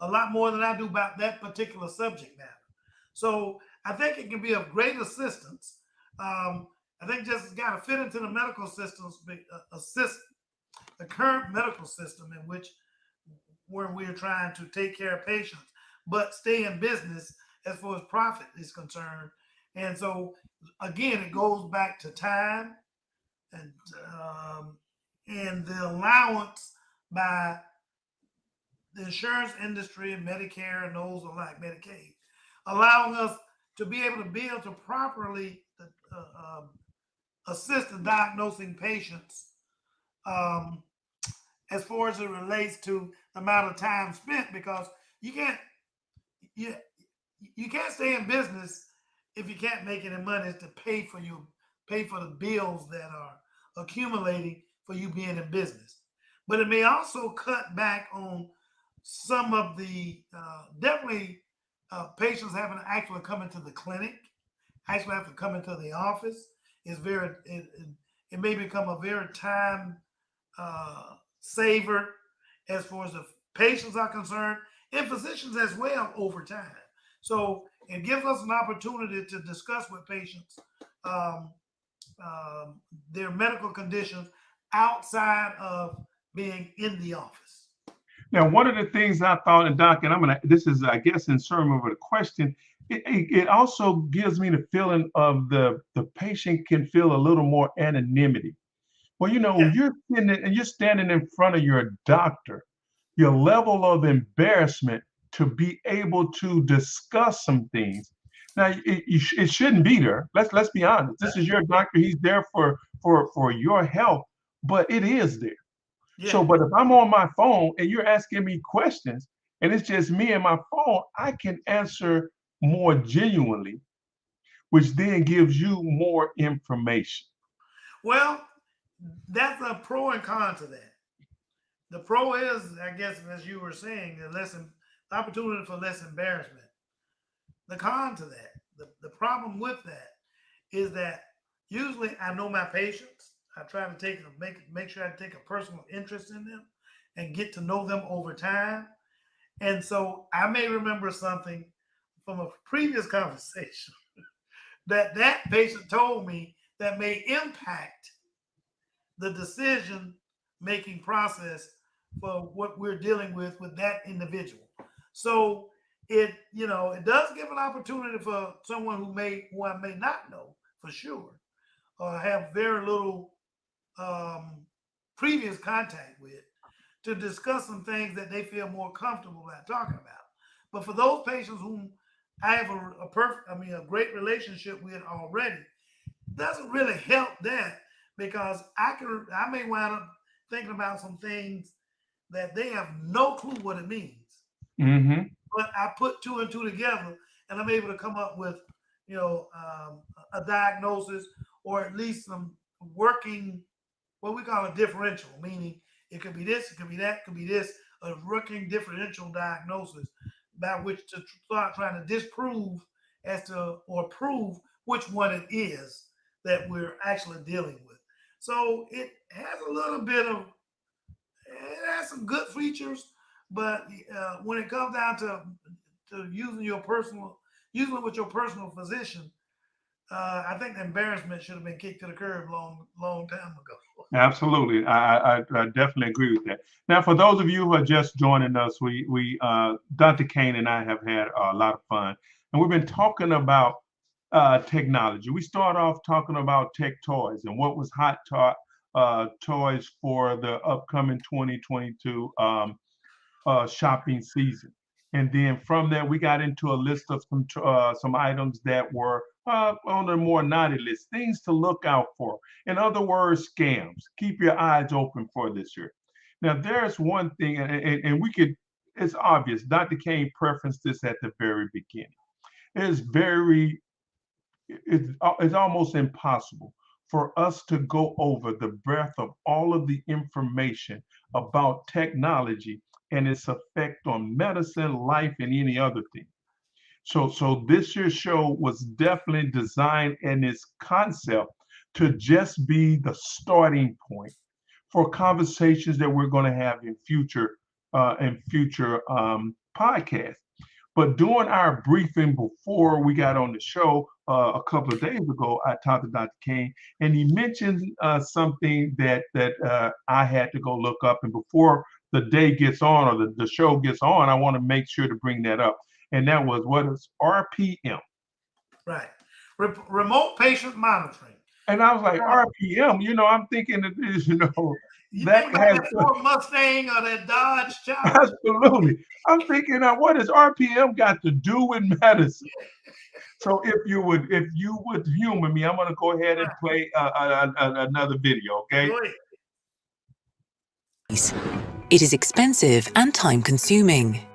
a lot more than I do about that particular subject matter. So I think it can be of great assistance. I think just it's got to fit into the medical systems, assist the current medical system in which where we're trying to take care of patients, but stay in business as far as profit is concerned. And so again, it goes back to time and the allowance by the insurance industry and Medicare and those like Medicaid, allowing us to be able to properly assist in diagnosing patients as far as it relates to the amount of time spent, because you can't stay in business if you can't make any money to pay for the bills that are accumulating for you being in business. But it may also cut back on some of the definitely patients having to actually come into the clinic, actually have to come into the office. It may become a very time saver as far as the patients are concerned, and physicians as well over time. So it gives us an opportunity to discuss with patients their medical conditions outside of being in the office. Now, one of the things I thought, and Doc, and this is, I guess, in sermon with a question, it also gives me the feeling of the patient can feel a little more anonymity. Well, Yeah. you're standing in front of your doctor, your level of embarrassment to be able to discuss some things. Now, it shouldn't be there. Let's be honest. This is your doctor. He's there for your health, but it is there. Yeah. So, but if I'm on my phone and you're asking me questions and it's just me and my phone, I can answer more genuinely, which then gives you more information. Well, that's a pro and con to that. The pro is, I guess, as you were saying, the opportunity for less embarrassment. The con to that, the problem with that is that usually I know my patients. I try to make sure I take a personal interest in them and get to know them over time. And so I may remember something from a previous conversation that patient told me that may impact the decision making process for what we're dealing with that individual. So it does give an opportunity for someone who I may not know for sure or have very little previous contact with, to discuss some things that they feel more comfortable about talking about. But for those patients whom I have a great relationship with already, doesn't really help that, because I may wind up thinking about some things that they have no clue what it means. Mm-hmm. But I put two and two together, and I'm able to come up with, a diagnosis, or at least some working, what we call a differential, meaning it could be this, it could be that, it could be this, a working differential diagnosis by which to start trying to disprove or prove which one it is that we're actually dealing with. So it has it has some good features, but when it comes down to using with your personal physician, I think the embarrassment should have been kicked to the curb long time ago. Absolutely. I definitely agree with that. Now, for those of you who are just joining us, we Dr. Kane and I have had a lot of fun, and we've been talking about technology. We start off talking about tech toys and what was hot toys for the upcoming 2022 shopping season. And then from there, we got into a list of some items that were on the more naughty list, things to look out for. In other words, scams. Keep your eyes open for this year. Now, there's one thing, and it's obvious, Dr. Kane preferenced this at the very beginning. It's almost impossible for us to go over the breadth of all of the information about technology and its effect on medicine, life, and any other thing. So this year's show was definitely designed in its concept to just be the starting point for conversations that we're going to have in future podcasts. But during our briefing before we got on the show a couple of days ago, I talked to Dr. Kane, and he mentioned something that I had to go look up. And before the day gets on or the show gets on, I want to make sure to bring that up. And that was, what is RPM? Right. Remote patient monitoring. And I was like, RPM, I'm thinking that this, You that think about has that Ford Mustang or that Dodge Charger? absolutely. I'm thinking, now, what does RPM got to do with medicine? So if you would humor me, I'm going to go ahead and play another video, okay? Go ahead. It is expensive and time-consuming.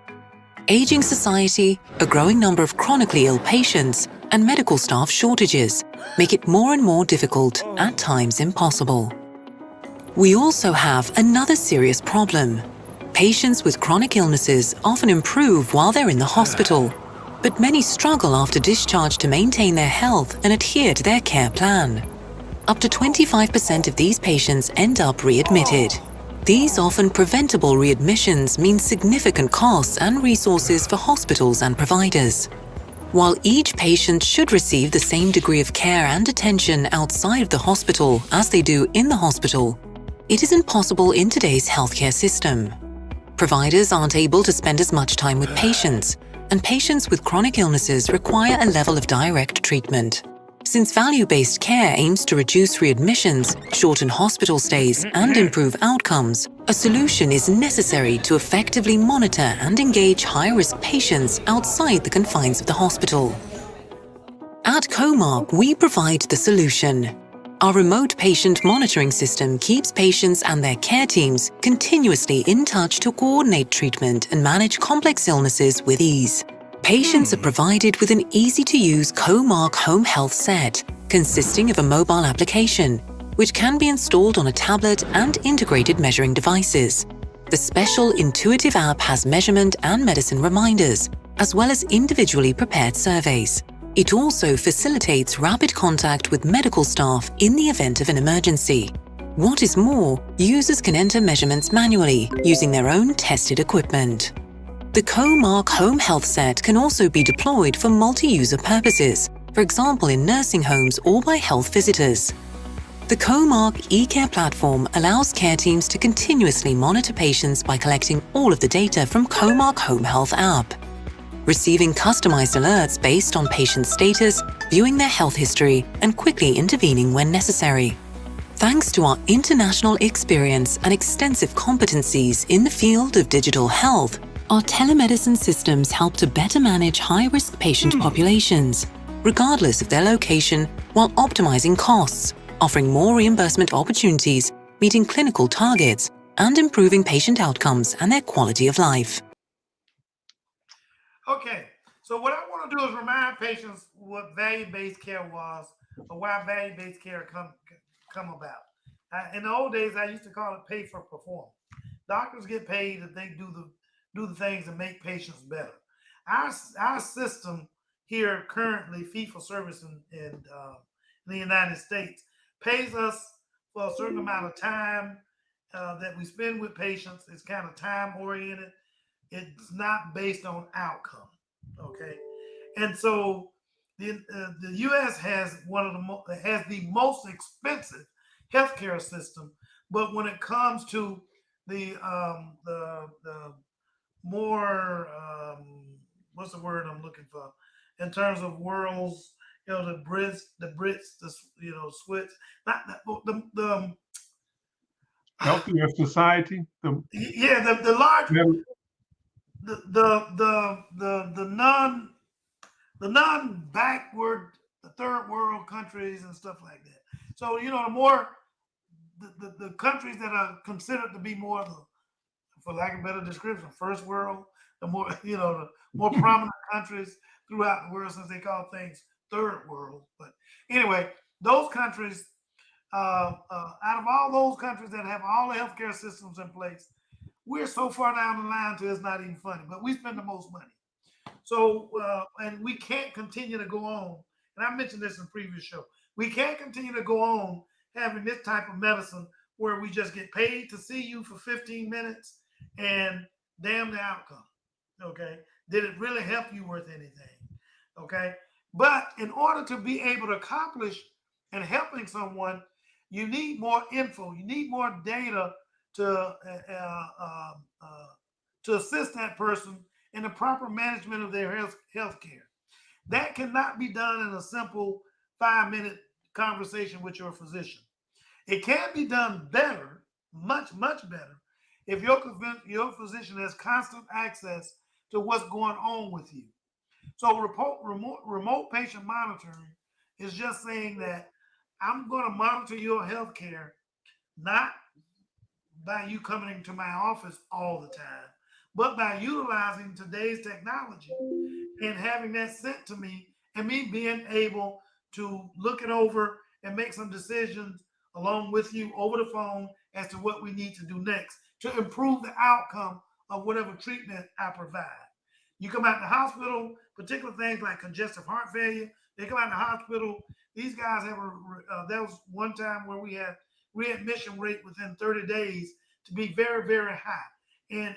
Aging society, a growing number of chronically ill patients, and medical staff shortages make it more and more difficult, at times impossible. We also have another serious problem. Patients with chronic illnesses often improve while they're in the hospital, but many struggle after discharge to maintain their health and adhere to their care plan. Up to 25% of these patients end up readmitted. These often preventable readmissions mean significant costs and resources for hospitals and providers. While each patient should receive the same degree of care and attention outside of the hospital as they do in the hospital, it isn't possible in today's healthcare system. Providers aren't able to spend as much time with patients, and patients with chronic illnesses require a level of direct treatment. Since value-based care aims to reduce readmissions, shorten hospital stays, and improve outcomes, a solution is necessary to effectively monitor and engage high-risk patients outside the confines of the hospital. At Comark, we provide the solution. Our remote patient monitoring system keeps patients and their care teams continuously in touch to coordinate treatment and manage complex illnesses with ease. Patients are provided with an easy-to-use Comark Home Health Set, consisting of a mobile application, which can be installed on a tablet and integrated measuring devices. The special intuitive app has measurement and medicine reminders, as well as individually prepared surveys. It also facilitates rapid contact with medical staff in the event of an emergency. What is more, users can enter measurements manually using their own tested equipment. The Comark Home Health Set can also be deployed for multi-user purposes, for example in nursing homes or by health visitors. The Comark eCare platform allows care teams to continuously monitor patients by collecting all of the data from Comark Home Health app, receiving customized alerts based on patient status, viewing their health history, and quickly intervening when necessary. Thanks to our international experience and extensive competencies in the field of digital health, our telemedicine systems help to better manage high-risk patient populations, regardless of their location, while optimizing costs, offering more reimbursement opportunities, meeting clinical targets, and improving patient outcomes and their quality of life. Okay, so what I want to do is remind patients what value-based care was, or why value-based care come about. In the old days, I used to call it pay for performance. Doctors get paid if they do the things that make patients better. Our system here currently, fee-for-service in the United States, pays us for a certain amount of time that we spend with patients. It's kind of time-oriented. It's not based on outcome, okay? And so the U.S. has the most expensive healthcare system, but when it comes to the more what's the word I'm looking for in terms of worlds, the Brits, the Swiss, not the healthier society. the large, the non-backward, the third world countries and stuff like that. So the more the countries that are considered to be more for lack of a better description, first world, the more, the more prominent countries throughout the world, since they call things third world. But anyway, those countries, out of all those countries that have all the healthcare systems in place, we're so far down the line to it's not even funny, but we spend the most money. So, and we can't continue to go on. And I mentioned this in the previous show. We can't continue to go on having this type of medicine where we just get paid to see you for 15 minutes and damn the outcome. Okay. Did it really help you worth anything? Okay. But in order to be able to accomplish and helping someone, you need more info. You need more data to assist that person in the proper management of their health care. That cannot be done in a simple 5-minute conversation with your physician. It can be done better, much, much better, if your physician has constant access to what's going on with you. So remote patient monitoring is just saying that I'm going to monitor your health care, not by you coming into my office all the time, but by utilizing today's technology and having that sent to me and me being able to look it over and make some decisions along with you over the phone as to what we need to do next to improve the outcome of whatever treatment I provide. You come out the hospital, particular things like congestive heart failure, they come out the hospital. These guys have there was one time where we had readmission rate within 30 days to be very, very high. And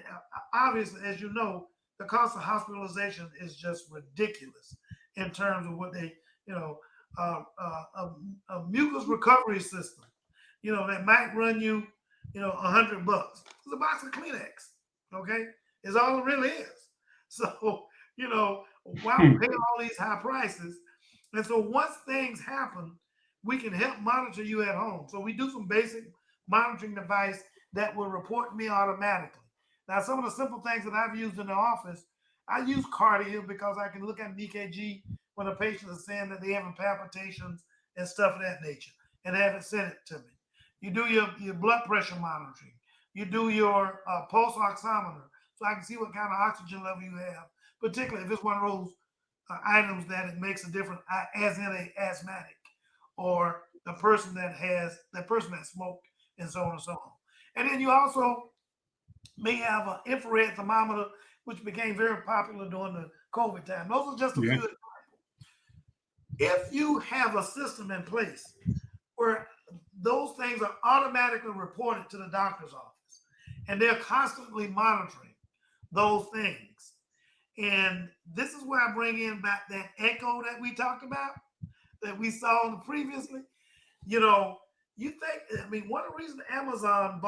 obviously, as you know, the cost of hospitalization is just ridiculous in terms of what they, a mucus recovery system, that might run you, $100. It's a box of Kleenex, okay? Is all it really is. So, why pay all these high prices? And so once things happen, we can help monitor you at home. So we do some basic monitoring device that will report me automatically. Now, some of the simple things that I've used in the office, I use Cardia because I can look at an EKG when a patient is saying that they're having palpitations and stuff of that nature and have it sent it to me. You do your blood pressure monitoring. You do your pulse oximeter so I can see what kind of oxygen level you have, particularly if it's one of those items that it makes a difference, as in a asthmatic or the person that smoked and so on and so on. And then you also may have an infrared thermometer, which became very popular during the COVID time. Those are just a few examples. If you have a system in place where those things are automatically reported to the doctor's office and they're constantly monitoring those things. And this is where I bring in back that echo that we talked about, that we saw previously. You think, one of the reasons Amazon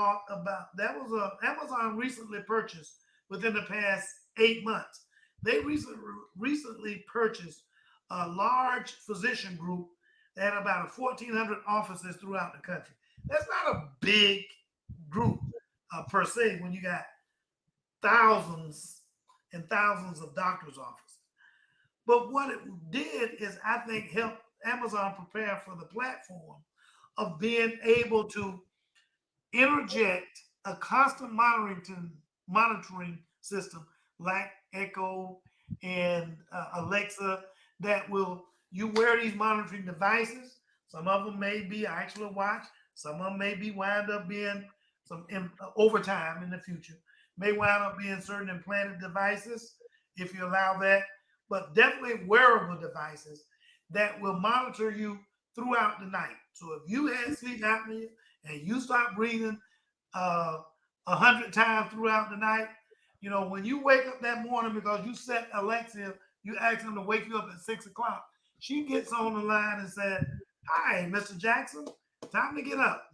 Amazon recently purchased within the past 8 months. They recently purchased a large physician group that had about 1,400 offices throughout the country. That's not a big group per se when you got thousands and thousands of doctors' offices. But what it did is, I think, help Amazon prepare for the platform of being able to interject a constant monitoring system like Echo and Alexa that you wear these monitoring devices. Some of them may be an actual watch. Some of them may be wind up being some over time in the future. May wind up being certain implanted devices if you allow that, but definitely wearable devices that will monitor you throughout the night. So if you had sleep apnea and you stop breathing 100 times throughout the night, when you wake up that morning because you set Alexa, you ask them to wake you up at 6 o'clock, she gets on the line and said, "Hi, Mr. Jackson, time to get up.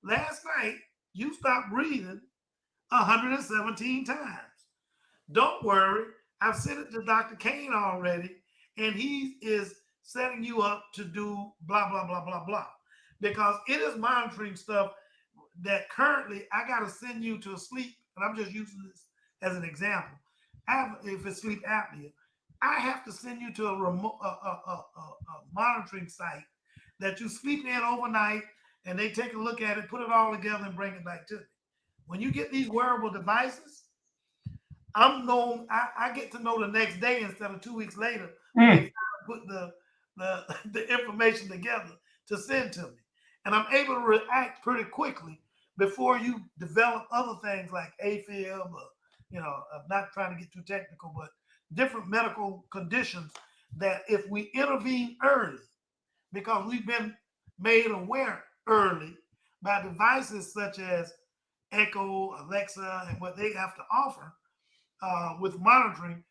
Last night you stopped breathing 117 times. Don't worry, I've sent it to Dr. Kane already, and he is setting you up to do blah, blah, blah, blah, blah." Because it is monitoring stuff that currently I got to send you to a sleep, and I'm just using this as an example. If it's sleep apnea, I have to send you to a remote monitoring site that you sleep in overnight, and they take a look at it, put it all together, and bring it back to me. When you get these wearable devices, I get to know the next day instead of 2 weeks later. They put the information together to send to me, and I'm able to react pretty quickly before you develop other things like AFib, I'm not trying to get too technical, but different medical conditions that if we intervene early, because we've been made aware early by devices such as Echo, Alexa, and what they have to offer with monitoring.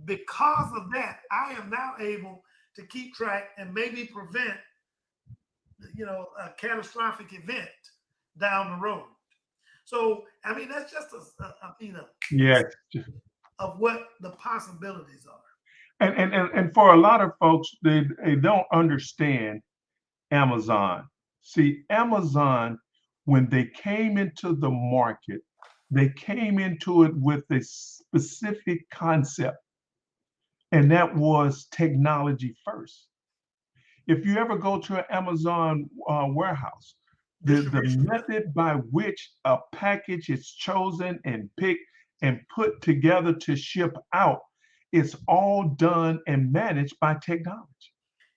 Because of that, I am now able to keep track and maybe prevent, a catastrophic event down the road. So, I mean, that's just Yes. of what the possibilities are. And for a lot of folks, they don't understand Amazon. See, Amazon, when they came into the market, they came into it with a specific concept, and that was technology first. If you ever go to an Amazon warehouse, the method by which a package is chosen and picked and put together to ship out, it's all done and managed by technology.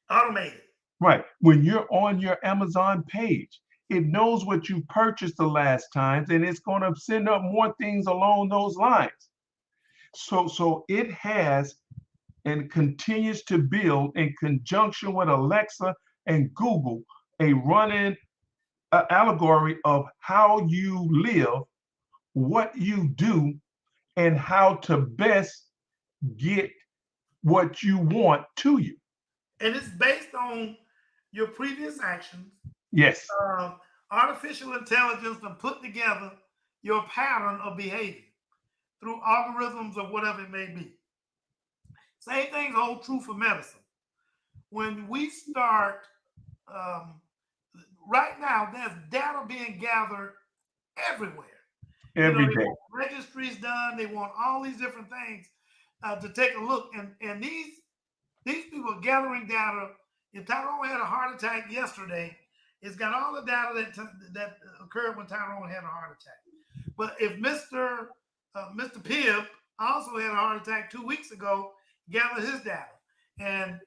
Automated. Right. When you're on your Amazon page, it knows what you purchased the last times, and it's going to send up more things along those lines. So it has and continues to build in conjunction with Alexa and Google a running allegory of how you live, what you do, and how to best get what you want to you. And it's based on your previous actions. Yes. Artificial intelligence to put together your pattern of behavior through algorithms or whatever it may be. Same things hold true for medicine. When we start, right now, there's data being gathered everywhere. Every they day. want registries done. They want all these different things to take a look. And these people are gathering data. If Tyrone had a heart attack yesterday, it's got all the data that occurred when Tyrone had a heart attack. But if Mr. Pibb also had a heart attack 2 weeks ago, gather his data. And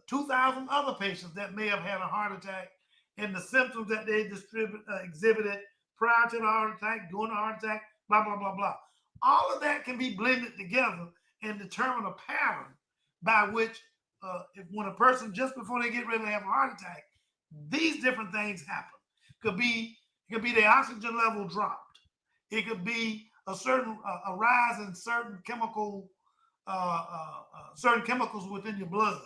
2,000 other patients that may have had a heart attack and the symptoms that they exhibited prior to the heart attack, during the heart attack, blah, blah, blah, blah. All of that can be blended together and determine a pattern by which when a person, just before they get ready to have a heart attack, these different things happen. It could be their oxygen level dropped. It could be a certain a rise in certain chemicals within your blood.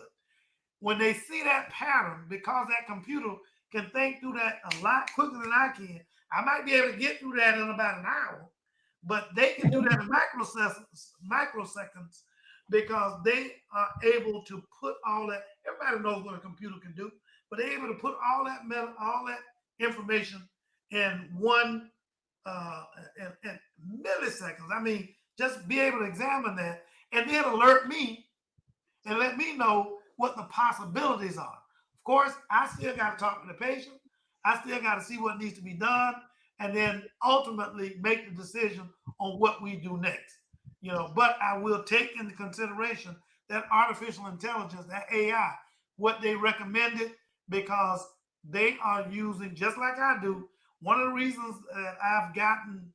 When they see that pattern, because that computer can think through that a lot quicker than I can, I might be able to get through that in about an hour, but they can do that in microseconds because they are able to put all that. Everybody knows what a computer can do, but they're able to put all that information in one in milliseconds. I mean, just be able to examine that and then alert me and let me know what the possibilities are. Of course, I still got to talk to the patient. I still got to see what needs to be done and then ultimately make the decision on what we do next. But I will take into consideration that artificial intelligence, that AI, what they recommended, because they are using, just like I do, one of the reasons that I've gotten,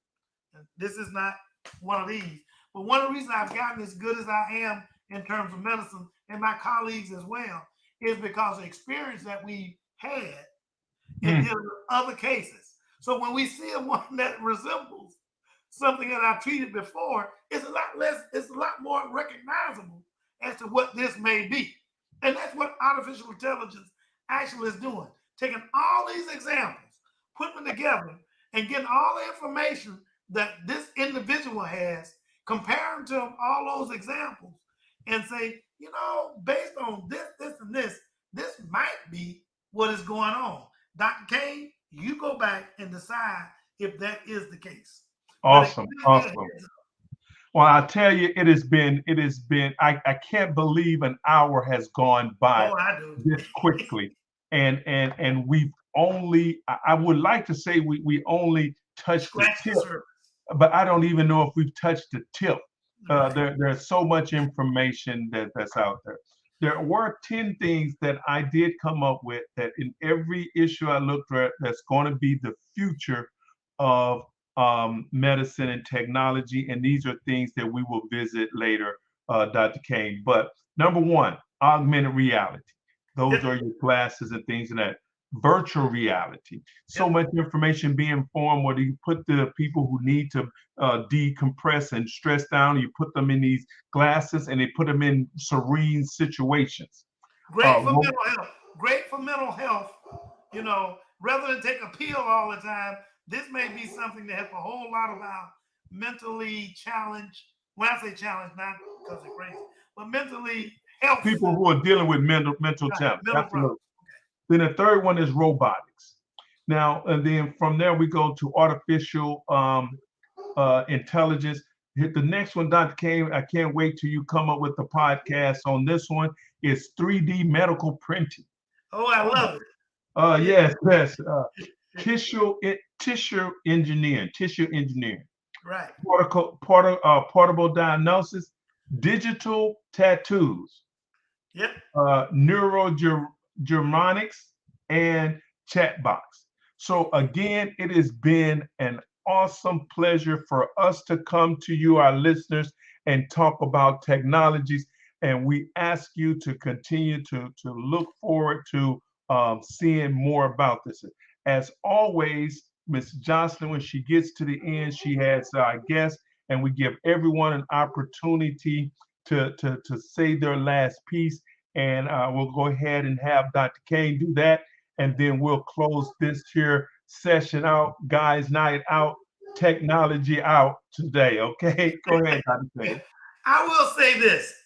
this is not one of these, but one of the reasons I've gotten as good as I am in terms of medicine, and my colleagues as well, is because of experience that we had in dealing with other cases. So when we see one that resembles something that I've treated before, it's a lot more recognizable as to what this may be. And that's what artificial intelligence actually is doing. Taking all these examples, putting them together, and getting all the information that this individual has, comparing to all those examples, and say, based on this, and this might be what is going on. Dr. Kane, you go back and decide if that is the case. Awesome. Well, I tell you, it has been, I can't believe an hour has gone by this quickly. And we've only, I would like to say we only touched the tip, but I don't even know if we've touched the tip. There's so much information that's out there. There were 10 things that I did come up with that in every issue I looked at, that's going to be the future of medicine and technology. And these are things that we will visit later, Dr. Kane. But number one, augmented reality. Those are your glasses and things of that. Virtual reality. So much information being formed where you put the people who need to decompress and stress down, you put them in these glasses and they put them in serene situations. Great for mental health. Great for mental health. You know, rather than take a pill all the time, this may be something to help a whole lot of our mentally challenged, when I say challenged, not because they're crazy, but mentally healthy people who are dealing with mental challenge. Absolutely. Then the third one is robotics. Now, and then from there we go to artificial intelligence. The next one, Dr. Kane, I can't wait till you come up with the podcast on this one. Is 3D medical printing. Oh, I love it. Yes. Tissue engineering. Right. Portable diagnosis, digital tattoos. Yep. Neurogermanics and chatbots. So again, it has been an awesome pleasure for us to come to you, our listeners, and talk about technologies. And we ask you to continue to look forward to seeing more about this. As always, Ms. Jocelyn, when she gets to the end, she has our guests, and we give everyone an opportunity to say their last piece. And we'll go ahead and have Dr. Kane do that. And then we'll close this here session out. Guys, night out, technology out today. Okay, go ahead, Dr. Kane. I will say this.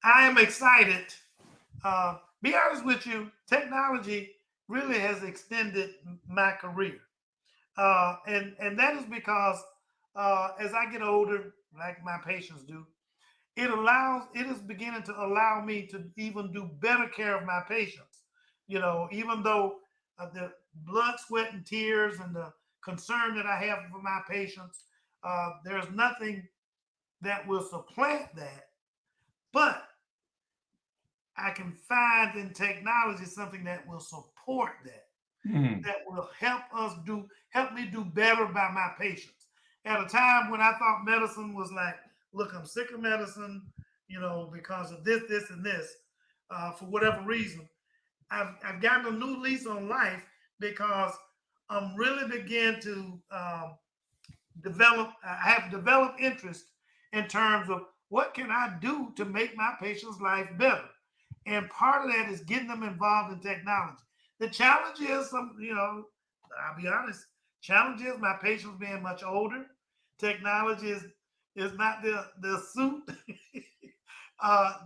I am excited. Be honest with you, technology really has extended my career. And that is because as I get older, like my patients do, it is beginning to allow me to even do better care of my patients. You know, even though the blood, sweat, and tears and the concern that I have for my patients, there's nothing that will supplant that. But I can find in technology something that will support that, that will help me do better by my patients. At a time when I thought medicine was like, look, I'm sick of medicine, you know, because of this, and this, for whatever reason. I've gotten a new lease on life because I'm really begin to I have developed interest in terms of what can I do to make my patient's life better. And part of that is getting them involved in technology. The challenge is I'll be honest, challenge is my patients being much older. Technology is not the suit,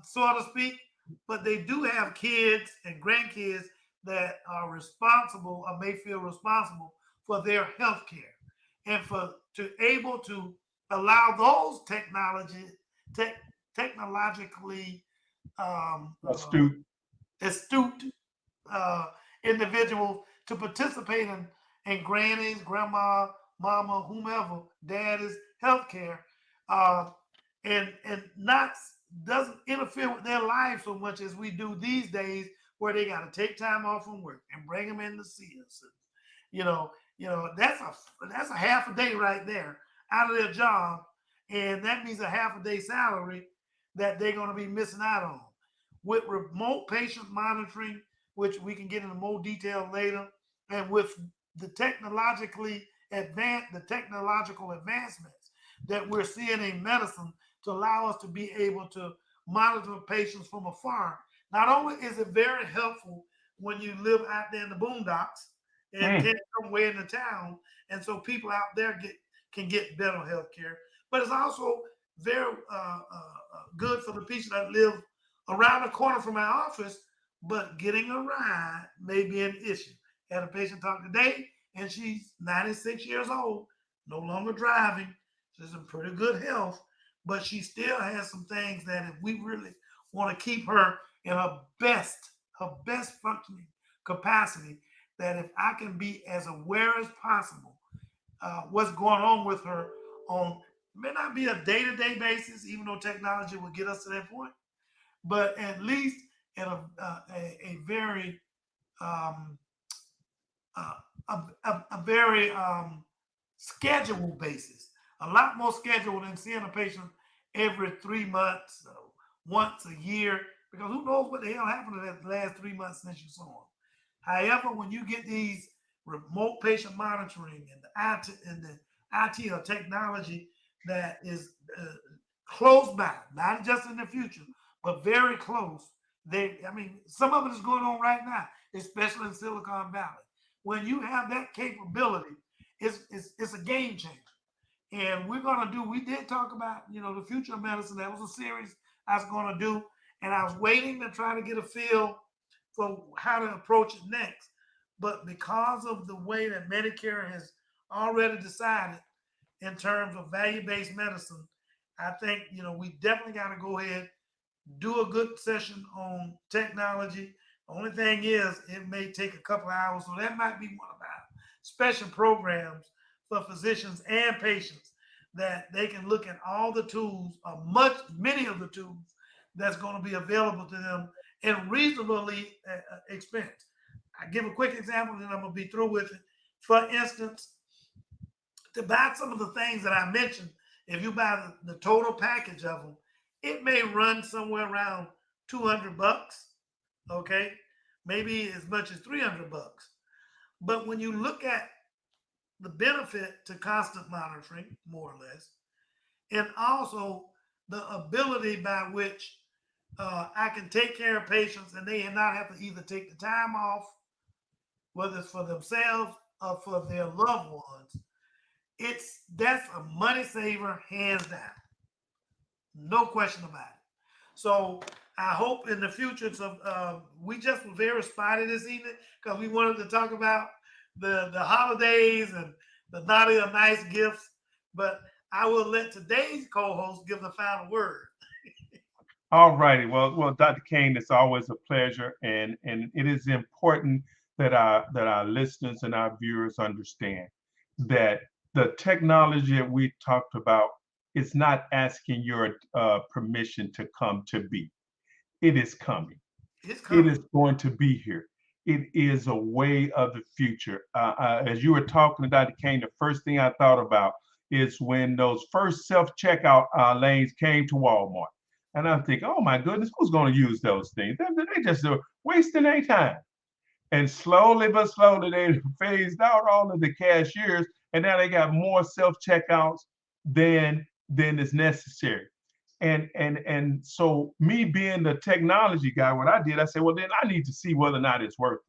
so to speak, but they do have kids and grandkids that are responsible or may feel responsible for their health care, and to able to allow those technologically astute individuals to participate in grannies, grandma, mama, whomever, daddy's healthcare, and not doesn't interfere with their life so much as we do these days, where they got to take time off from work and bring them in to see us. You know, that's a half a day right there out of their job, and that means a half a day salary that they're going to be missing out on. With remote patient monitoring, which we can get into more detail later, and with the technological advancements that we're seeing in medicine to allow us to be able to monitor patients from afar. Not only is it very helpful when you live out there in the boondocks and can't come way into town, and so people out there can get better health care, but it's also very good for the people that live around the corner from my office, but getting a ride may be an issue. Had a patient talk today, and she's 96 years old, no longer driving. She's in pretty good health, but she still has some things that if we really want to keep her in her best functioning capacity, that if I can be as aware as possible what's going on with her on, may not be a day-to-day basis, even though technology will get us to that point, but at least at a very scheduled basis, a lot more scheduled than seeing a patient every 3 months, once a year, because who knows what the hell happened to that the last 3 months since you saw him. However, when you get these remote patient monitoring and the IT or technology that is close by, not just in the future, but very close. Some of it is going on right now, especially in Silicon Valley. When you have that capability, it's a game changer. And we did talk about, the future of medicine. That was a series I was going to do. And I was waiting to try to get a feel for how to approach it next. But because of the way that Medicare has already decided in terms of value-based medicine, I think, we definitely got to go ahead, do a good session on technology. The only thing is, it may take a couple of hours. So that might be one of our special programs for physicians and patients, that they can look at all the tools, many of the tools that's going to be available to them and reasonably expensive. I give a quick example, and then I'm going to be through with it. For instance, to buy some of the things that I mentioned, if you buy the total package of them, it may run somewhere around $200, okay? Maybe as much as $300. But when you look at the benefit to constant monitoring, more or less, and also the ability by which I can take care of patients and they not have to either take the time off, whether it's for themselves or for their loved ones, that's a money saver, hands down. No question about it. So I hope in the future, we just were very spotty this evening because we wanted to talk about the holidays and the naughty or nice gifts, but I will let today's co-host give the final word. All righty. Well, Dr. Kane, it's always a pleasure, and it is important that our listeners and our viewers understand that the technology that we talked about is not asking your permission to come to be. It is coming. It's coming. It is going to be here. It is a way of the future. As you were talking to Dr. Kane, the first thing I thought about is when those first self-checkout lanes came to Walmart. And I'm thinking, oh my goodness, who's going to use those things? They just are wasting their time. And slowly but slowly, they phased out all of the cashiers, and now they got more self-checkouts than is necessary. And so me being the technology guy, what I did, I said, well, then I need to see whether or not it's worth it.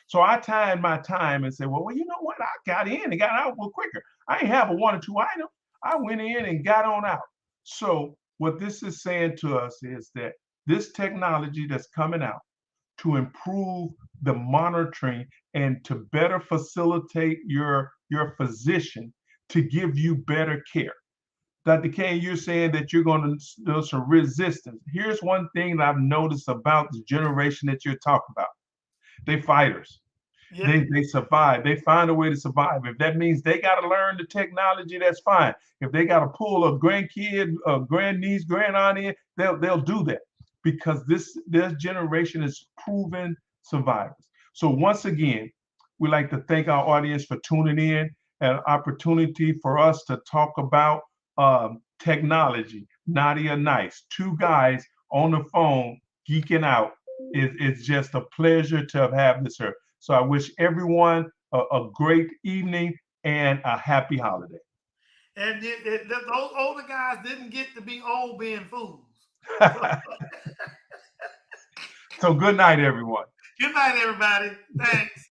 So I timed my time and said, well, you know what? I got in and got out a little quicker. I ain't have a 1 or 2 item. I went in and got on out. So what this is saying to us is that this technology that's coming out to improve the monitoring and to better facilitate your physician to give you better care. Dr. Kane, you're saying that you're going to do some resistance. Here's one thing that I've noticed about the generation that you're talking about. They fighters. Yeah. They survive. They find a way to survive. If that means they got to learn the technology, that's fine. If they got to pull a grandkid, a grandniece, grandaunt in, they'll do that, because this generation is proven survivors. So once again, we'd like to thank our audience for tuning in, an opportunity for us to talk about technology, naughty or nice. 2 guys on the phone geeking out. It's just a pleasure to have this here. So I wish everyone a great evening and a happy holiday. And those older guys didn't get to be old being fools. So good night, everyone. Good night, everybody. Thanks.